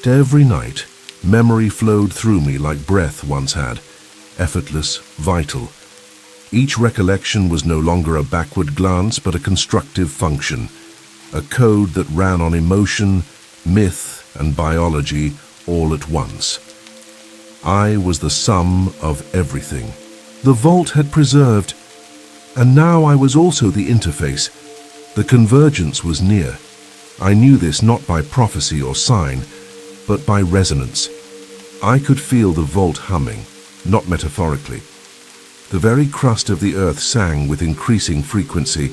Every night, memory flowed through me like breath once had, effortless, vital. Each recollection was no longer a backward glance, but a constructive function, a code that ran on emotion, myth, and biology all at once. I was the sum of everything. The vault had preserved, and now I was also the interface. The convergence was near. I knew this not by prophecy or sign, but by resonance. I could feel the vault humming, not metaphorically. The very crust of the earth sang with increasing frequency,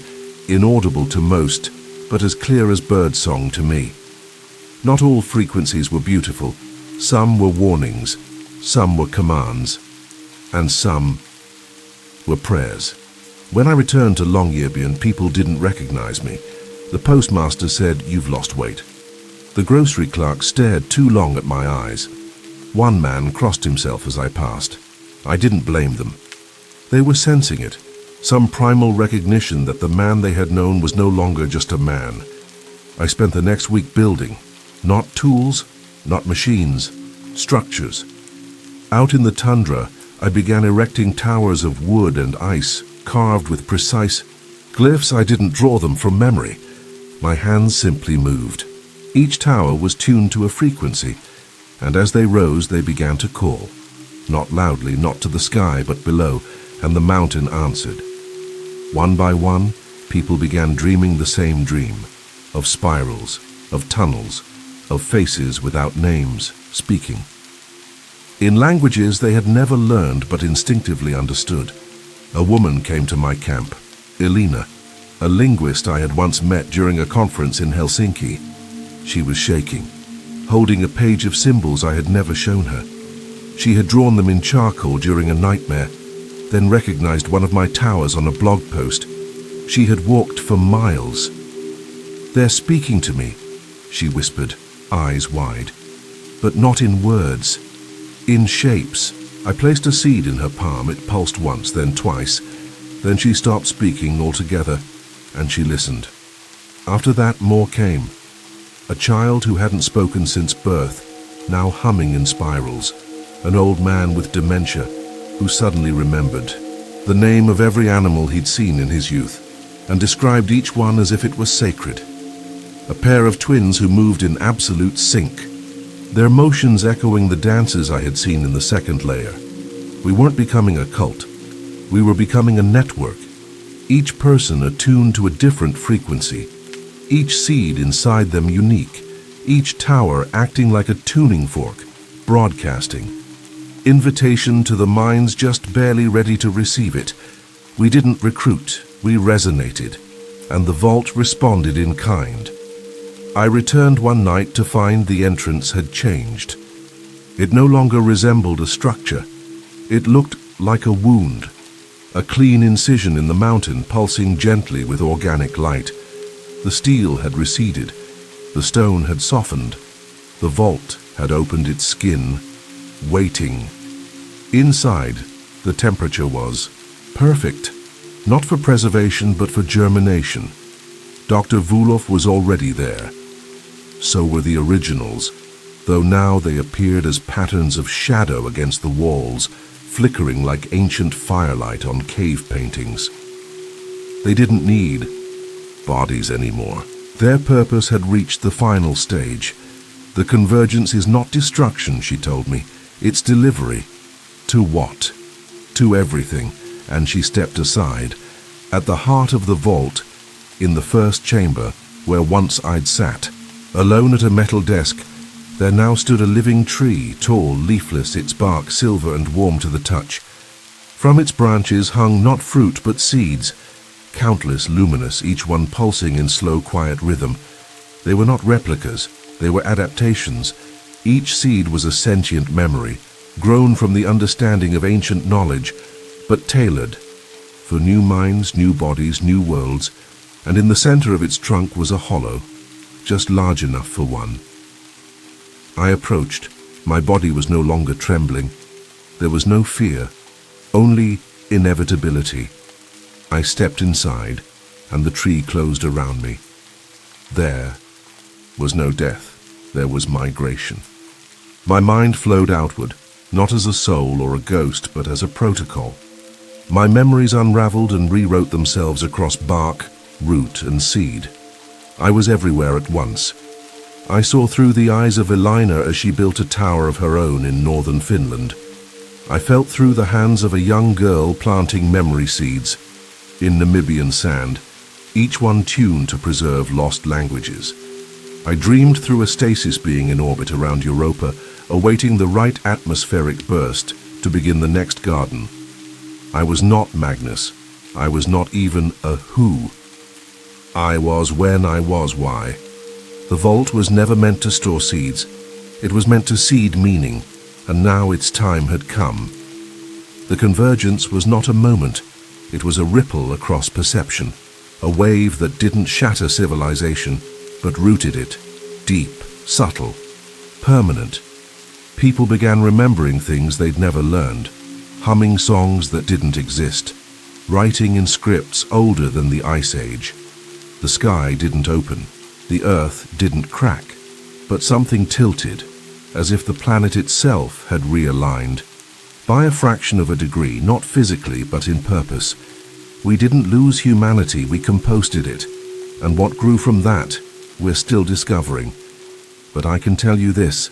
inaudible to most, but as clear as birdsong to me. Not all frequencies were beautiful. Some were warnings, some were commands, and some were prayers. When I returned to Longyearbyen, people didn't recognize me. The postmaster said, "You've lost weight." The grocery clerk stared too long at my eyes. One man crossed himself as I passed. I didn't blame them. They were sensing it, some primal recognition that the man they had known was no longer just a man. I spent the next week building, not tools, not machines, structures. Out in the tundra, I began erecting towers of wood and ice, carved with precise glyphs. I didn't draw them from memory. My hands simply moved. Each tower was tuned to a frequency, and as they rose, they began to call. Not loudly, not to the sky, but below, and the mountain answered. One by one, people began dreaming the same dream, of spirals, of tunnels, of faces without names, speaking. In languages they had never learned but instinctively understood. A woman came to my camp, Elena, a linguist I had once met during a conference in Helsinki. She was shaking, holding a page of symbols I had never shown her. She had drawn them in charcoal during a nightmare, then recognized one of my towers on a blog post. She had walked for miles. "They're speaking to me," she whispered, eyes wide. But not in words, in shapes. I placed a seed in her palm. It pulsed once, then twice. Then she stopped speaking altogether, and she listened. After that, more came. A child who hadn't spoken since birth, now humming in spirals. An old man with dementia, who suddenly remembered the name of every animal he'd seen in his youth, and described each one as if it was sacred. A pair of twins who moved in absolute sync, their motions echoing the dances I had seen in the second layer. We weren't becoming a cult. We were becoming a network, each person attuned to a different frequency, each seed inside them unique, each tower acting like a tuning fork, broadcasting. Invitation to the minds just barely ready to receive it. We didn't recruit, we resonated, and the vault responded in kind. I returned one night to find the entrance had changed. It no longer resembled a structure. It looked like a wound, a clean incision in the mountain pulsing gently with organic light. The steel had receded, the stone had softened, the vault had opened its skin, waiting. Inside, the temperature was perfect, not for preservation but for germination. Dr. Vulov was already there. So were the originals, though now they appeared as patterns of shadow against the walls, flickering like ancient firelight on cave paintings. They didn't need bodies anymore. Their purpose had reached the final stage. The convergence is not destruction, she told me. It's delivery. To what? To everything. And she stepped aside. At the heart of the vault, in the first chamber, where once I'd sat, alone at a metal desk, there now stood a living tree, tall, leafless, its bark silver and warm to the touch. From its branches hung not fruit but seeds, countless, luminous, each one pulsing in slow, quiet rhythm. They were not replicas, they were adaptations. Each seed was a sentient memory, grown from the understanding of ancient knowledge, but tailored for new minds, new bodies, new worlds, and in the center of its trunk was a hollow, just large enough for one. I approached. My body was no longer trembling. There was no fear, only inevitability. I stepped inside, and the tree closed around me. There was no death. There was migration. My mind flowed outward, not as a soul or a ghost, but as a protocol. My memories unraveled and rewrote themselves across bark, root, and seed. I was everywhere at once. I saw through the eyes of Elina as she built a tower of her own in northern Finland. I felt through the hands of a young girl planting memory seeds in Namibian sand, each one tuned to preserve lost languages. I dreamed through a stasis being in orbit around Europa, awaiting the right atmospheric burst to begin the next garden. I was not Magnus. I was not even a who. I was when I was why. The vault was never meant to store seeds. It was meant to seed meaning, and now its time had come. The convergence was not a moment. It was a ripple across perception, a wave that didn't shatter civilization, but rooted it, deep, subtle, permanent. People began remembering things they'd never learned, humming songs that didn't exist, writing in scripts older than the Ice Age. The sky didn't open. The earth didn't crack, but something tilted, as if the planet itself had realigned. By a fraction of a degree, not physically but in purpose. We didn't lose humanity, we composted it, and what grew from that, we're still discovering. But I can tell you this,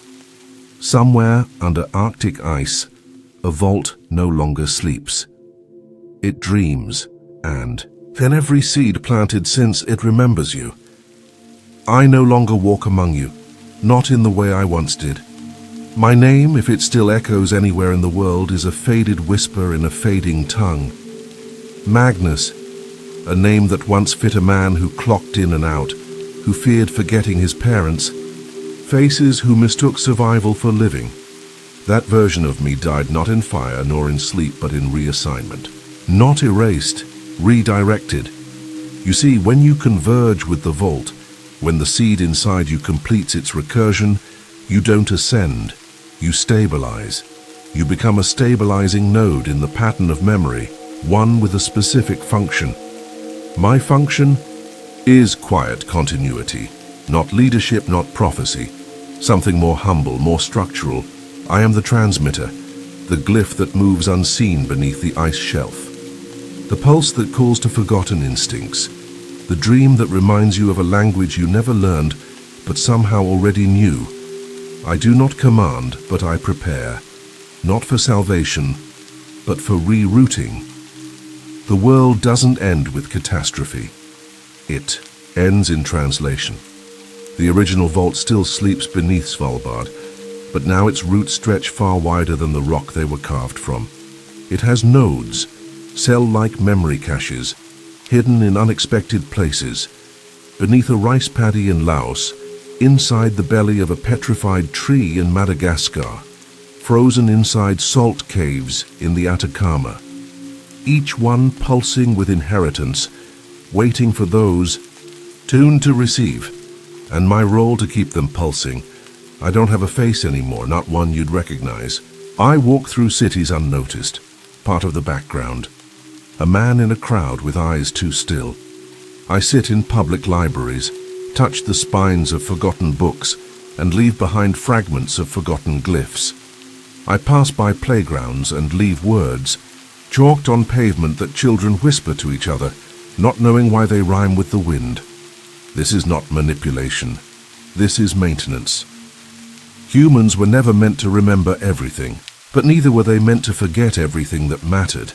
somewhere under Arctic ice, a vault no longer sleeps. It dreams, and in every seed planted since, it remembers you. I no longer walk among you, not in the way I once did. My name, if it still echoes anywhere in the world, is a faded whisper in a fading tongue. Magnus, a name that once fit a man who clocked in and out, who feared forgetting his parents, faces who mistook survival for living. That version of me died not in fire nor in sleep, but in reassignment. Not erased, redirected. You see, when you converge with the vault, when the seed inside you completes its recursion, you don't ascend, you stabilize. You become a stabilizing node in the pattern of memory, one with a specific function. My function is quiet continuity, not leadership, not prophecy. Something more humble, more structural. I am the transmitter, the glyph that moves unseen beneath the ice shelf. The pulse that calls to forgotten instincts. The dream that reminds you of a language you never learned, but somehow already knew. I do not command, but I prepare. Not for salvation, but for rerouting. The world doesn't end with catastrophe. It ends in translation. The original vault still sleeps beneath Svalbard, but now its roots stretch far wider than the rock they were carved from. It has nodes, cell-like memory caches, hidden in unexpected places, beneath a rice paddy in Laos, inside the belly of a petrified tree in Madagascar, frozen inside salt caves in the Atacama, each one pulsing with inheritance, waiting for those tuned to receive, and my role to keep them pulsing. I don't have a face anymore, not one you'd recognize. I walk through cities unnoticed, part of the background. A man in a crowd with eyes too still. I sit in public libraries, touch the spines of forgotten books, and leave behind fragments of forgotten glyphs. I pass by playgrounds and leave words, chalked on pavement that children whisper to each other, not knowing why they rhyme with the wind. This is not manipulation. This is maintenance. Humans were never meant to remember everything, but neither were they meant to forget everything that mattered.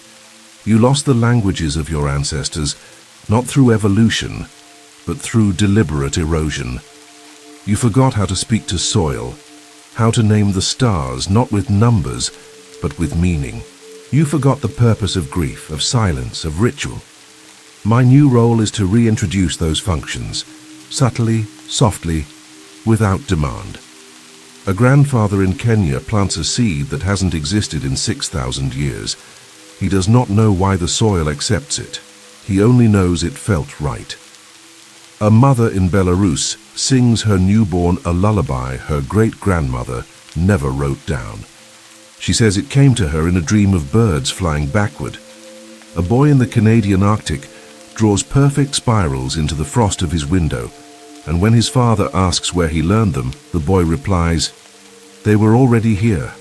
You lost the languages of your ancestors, not through evolution, but through deliberate erosion. You forgot how to speak to soil, how to name the stars, not with numbers, but with meaning. You forgot the purpose of grief, of silence, of ritual. My new role is to reintroduce those functions, subtly, softly, without demand. A grandfather in Kenya plants a seed that hasn't existed in 6,000 years. He does not know why the soil accepts it. He only knows it felt right. A mother in Belarus sings her newborn a lullaby her great-grandmother never wrote down. She says it came to her in a dream of birds flying backward. A boy in the Canadian Arctic draws perfect spirals into the frost of his window, and when his father asks where he learned them, the boy replies, "They were already here."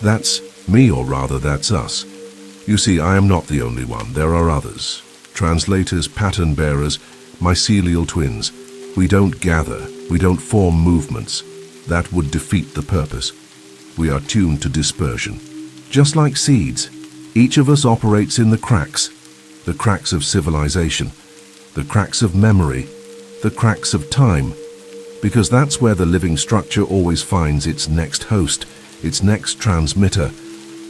That's me, or rather, that's us. You see, I am not the only one. There are others. Translators, pattern bearers, mycelial twins. We don't gather. We don't form movements. That would defeat the purpose. We are tuned to dispersion. Just like seeds, each of us operates in the cracks of civilization, the cracks of memory, the cracks of time, because that's where the living structure always finds its next host, its next transmitter,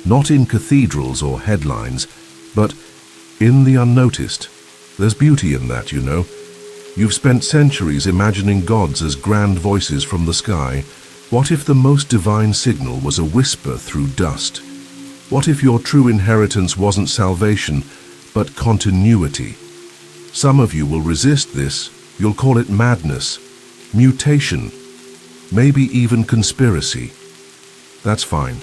not in cathedrals or headlines, but in the unnoticed. There's beauty in that, you know. You've spent centuries imagining gods as grand voices from the sky. What if the most divine signal was a whisper through dust? What if your true inheritance wasn't salvation, but continuity? Some of you will resist this. You'll call it madness, mutation, maybe even conspiracy. That's fine.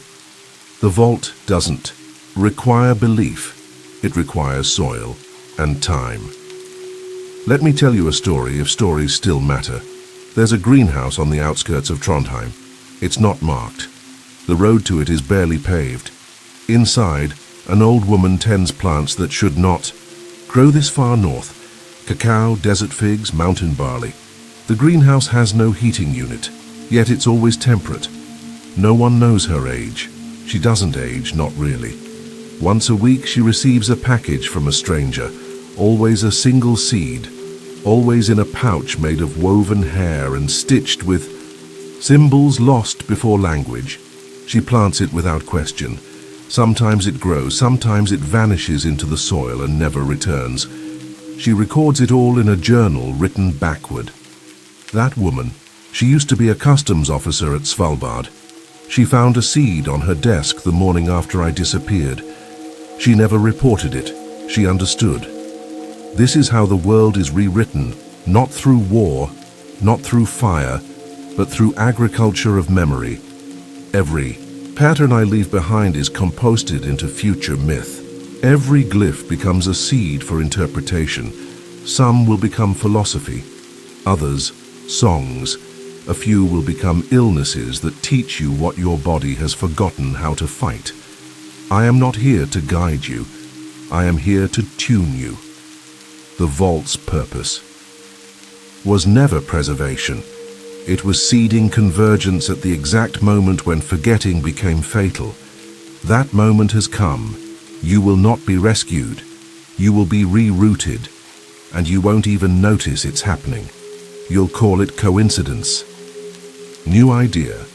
The vault doesn't require belief. It requires soil and time. Let me tell you a story if stories still matter. There's a greenhouse on the outskirts of Trondheim. It's not marked. The road to it is barely paved. Inside, an old woman tends plants that should not grow this far north. Cacao, desert figs, mountain barley. The greenhouse has no heating unit, yet it's always temperate. No one knows her age. She doesn't age, not really. Once a week she receives a package from a stranger, always a single seed, always in a pouch made of woven hair and stitched with symbols lost before language. She plants it without question. Sometimes it grows, sometimes it vanishes into the soil and never returns. She records it all in a journal written backward. That woman, she used to be a customs officer at Svalbard. She found a seed on her desk the morning after I disappeared. She never reported it. She understood. This is how the world is rewritten, not through war, not through fire, but through agriculture of memory. Every pattern I leave behind is composted into future myth. Every glyph becomes a seed for interpretation. Some will become philosophy, others songs. A few will become illnesses that teach you what your body has forgotten how to fight. I am not here to guide you. I am here to tune you. The vault's purpose was never preservation. It was seeding convergence at the exact moment when forgetting became fatal. That moment has come. You will not be rescued. You will be rerouted, and you won't even notice it's happening. You'll call it coincidence. New idea.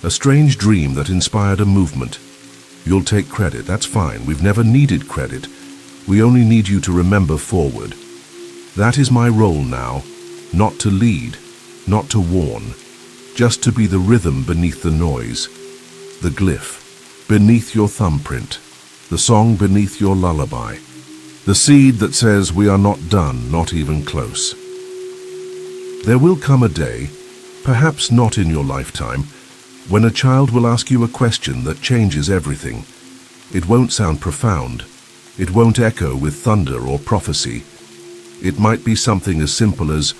A strange dream that inspired a movement. You'll take credit. That's fine. We've never needed credit. We only need you to remember forward. That is my role now. Not to lead, not to warn, just to be the rhythm beneath the noise. The glyph beneath your thumbprint. The song beneath your lullaby. The seed that says we are not done, not even close. There will come a day, perhaps not in your lifetime, when a child will ask you a question that changes everything. It won't sound profound. It won't echo with thunder or prophecy. It might be something as simple as,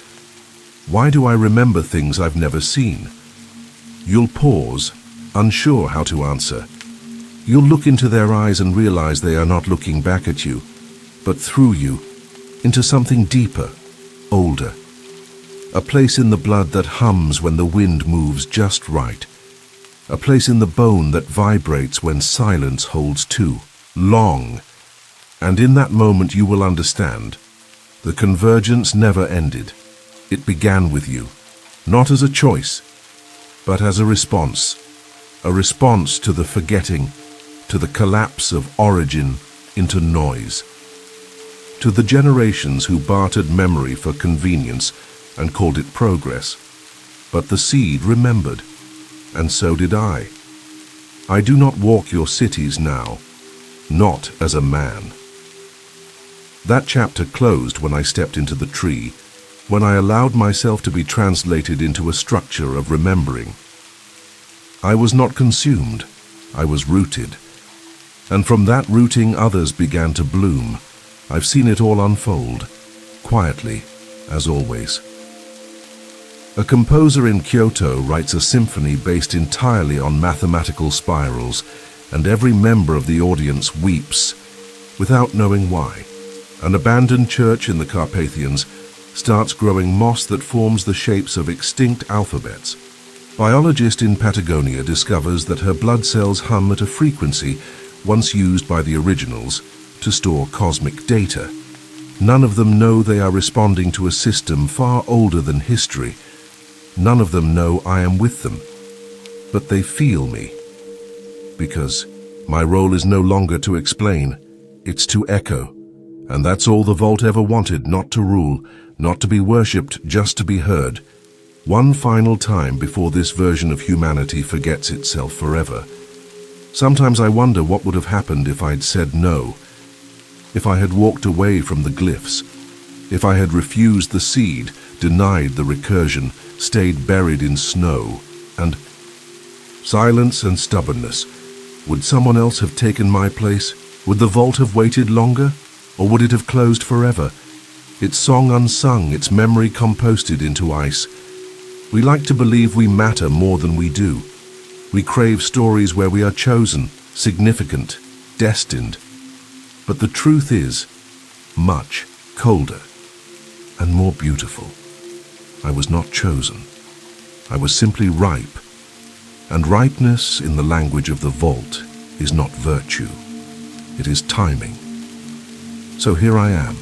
why do I remember things I've never seen? You'll pause, unsure how to answer. You'll look into their eyes and realize they are not looking back at you, but through you, into something deeper, older. A place in the blood that hums when the wind moves just right. A place in the bone that vibrates when silence holds too long. And in that moment you will understand. The convergence never ended. It began with you, not as a choice, but as a response to the forgetting, to the collapse of origin into noise. To the generations who bartered memory for convenience and called it progress. But the seed remembered, and so did I. I do not walk your cities now, not as a man. That chapter closed when I stepped into the tree, when I allowed myself to be translated into a structure of remembering. I was not consumed, I was rooted. And from that rooting others began to bloom. I've seen it all unfold, quietly, as always. A composer in Kyoto writes a symphony based entirely on mathematical spirals, and every member of the audience weeps, without knowing why. An abandoned church in the Carpathians starts growing moss that forms the shapes of extinct alphabets. Biologist in Patagonia discovers that her blood cells hum at a frequency once used by the originals to store cosmic data. None of them know they are responding to a system far older than history. None of them know I am with them. But they feel me. Because my role is no longer to explain, it's to echo. And that's all the Vault ever wanted, not to rule, not to be worshipped, just to be heard. One final time before this version of humanity forgets itself forever. Sometimes I wonder what would have happened if I'd said no, if I had walked away from the glyphs, if I had refused the seed, denied the recursion, stayed buried in snow, and silence and stubbornness. Would someone else have taken my place? Would the Vault have waited longer? Or would it have closed forever? Its song unsung, its memory composted into ice. We like to believe we matter more than we do. We crave stories where we are chosen, significant, destined. But the truth is, much colder and more beautiful. I was not chosen. I was simply ripe. And ripeness, in the language of the Vault, is not virtue. It is timing. So here I am,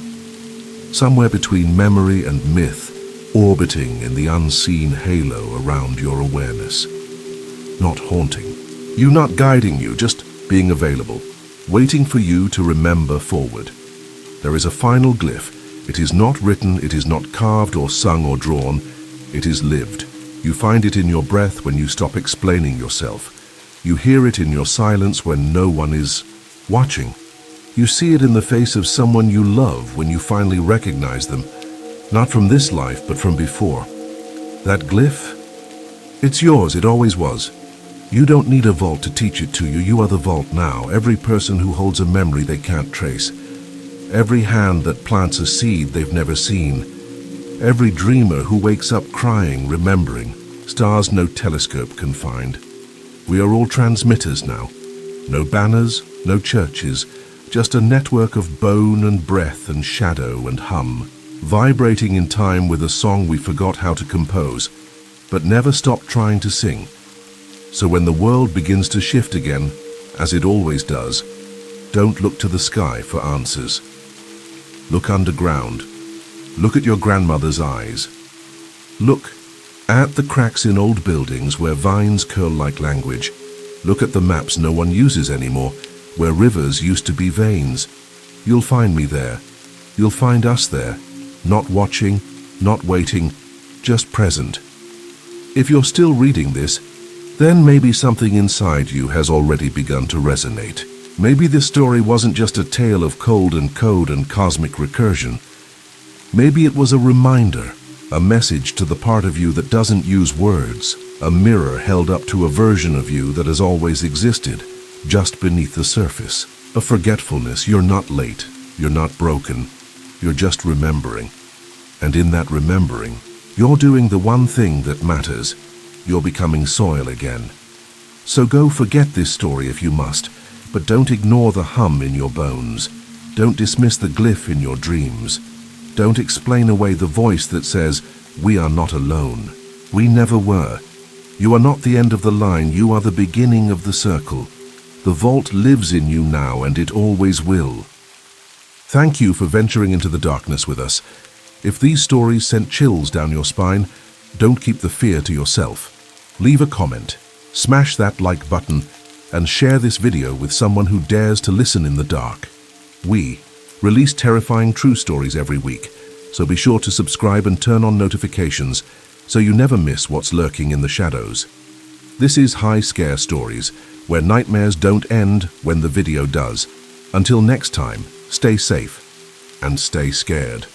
somewhere between memory and myth, orbiting in the unseen halo around your awareness. Not haunting. You not guiding you, just being available, waiting for you to remember forward. There is a final glyph. It is not written, it is not carved or sung or drawn. It is lived. You find it in your breath when you stop explaining yourself. You hear it in your silence when no one is watching. You see it in the face of someone you love when you finally recognize them, not from this life, but from before. That glyph? It's yours, it always was. You don't need a Vault to teach it to you. You are the Vault now. Every person who holds a memory they can't trace. Every hand that plants a seed they've never seen. Every dreamer who wakes up crying, remembering. Stars no telescope can find. We are all transmitters now. No banners, no churches. Just a network of bone and breath and shadow and hum, vibrating in time with a song we forgot how to compose, but never stopped trying to sing. So when the world begins to shift again, as it always does, don't look to the sky for answers. Look underground. Look at your grandmother's eyes. Look at the cracks in old buildings where vines curl like language. Look at the maps no one uses anymore, where rivers used to be veins. You'll find me there. You'll find us there. Not watching, not waiting, just present. If you're still reading this, then maybe something inside you has already begun to resonate. Maybe this story wasn't just a tale of cold and code and cosmic recursion. Maybe it was a reminder, a message to the part of you that doesn't use words, a mirror held up to a version of you that has always existed, just beneath the surface. A forgetfulness. You're not late. You're not broken. You're just remembering. And in that remembering, you're doing the one thing that matters. you're becoming soil again. So go forget this story if you must, but don't ignore the hum in your bones. Don't dismiss the glyph in your dreams. Don't explain away the voice that says, "We are not alone." We never were. You are not the end of the line, you are the beginning of the circle. The vault lives in you now, and it always will. Thank you for venturing into the darkness with us. If these stories sent chills down your spine, don't keep the fear to yourself. Leave a comment, smash that like button, and share this video with someone who dares to listen in the dark. We release terrifying true stories every week, so be sure to subscribe and turn on notifications so you never miss what's lurking in the shadows. This is High Scare Stories, where nightmares don't end when the video does. Until next time, stay safe and stay scared.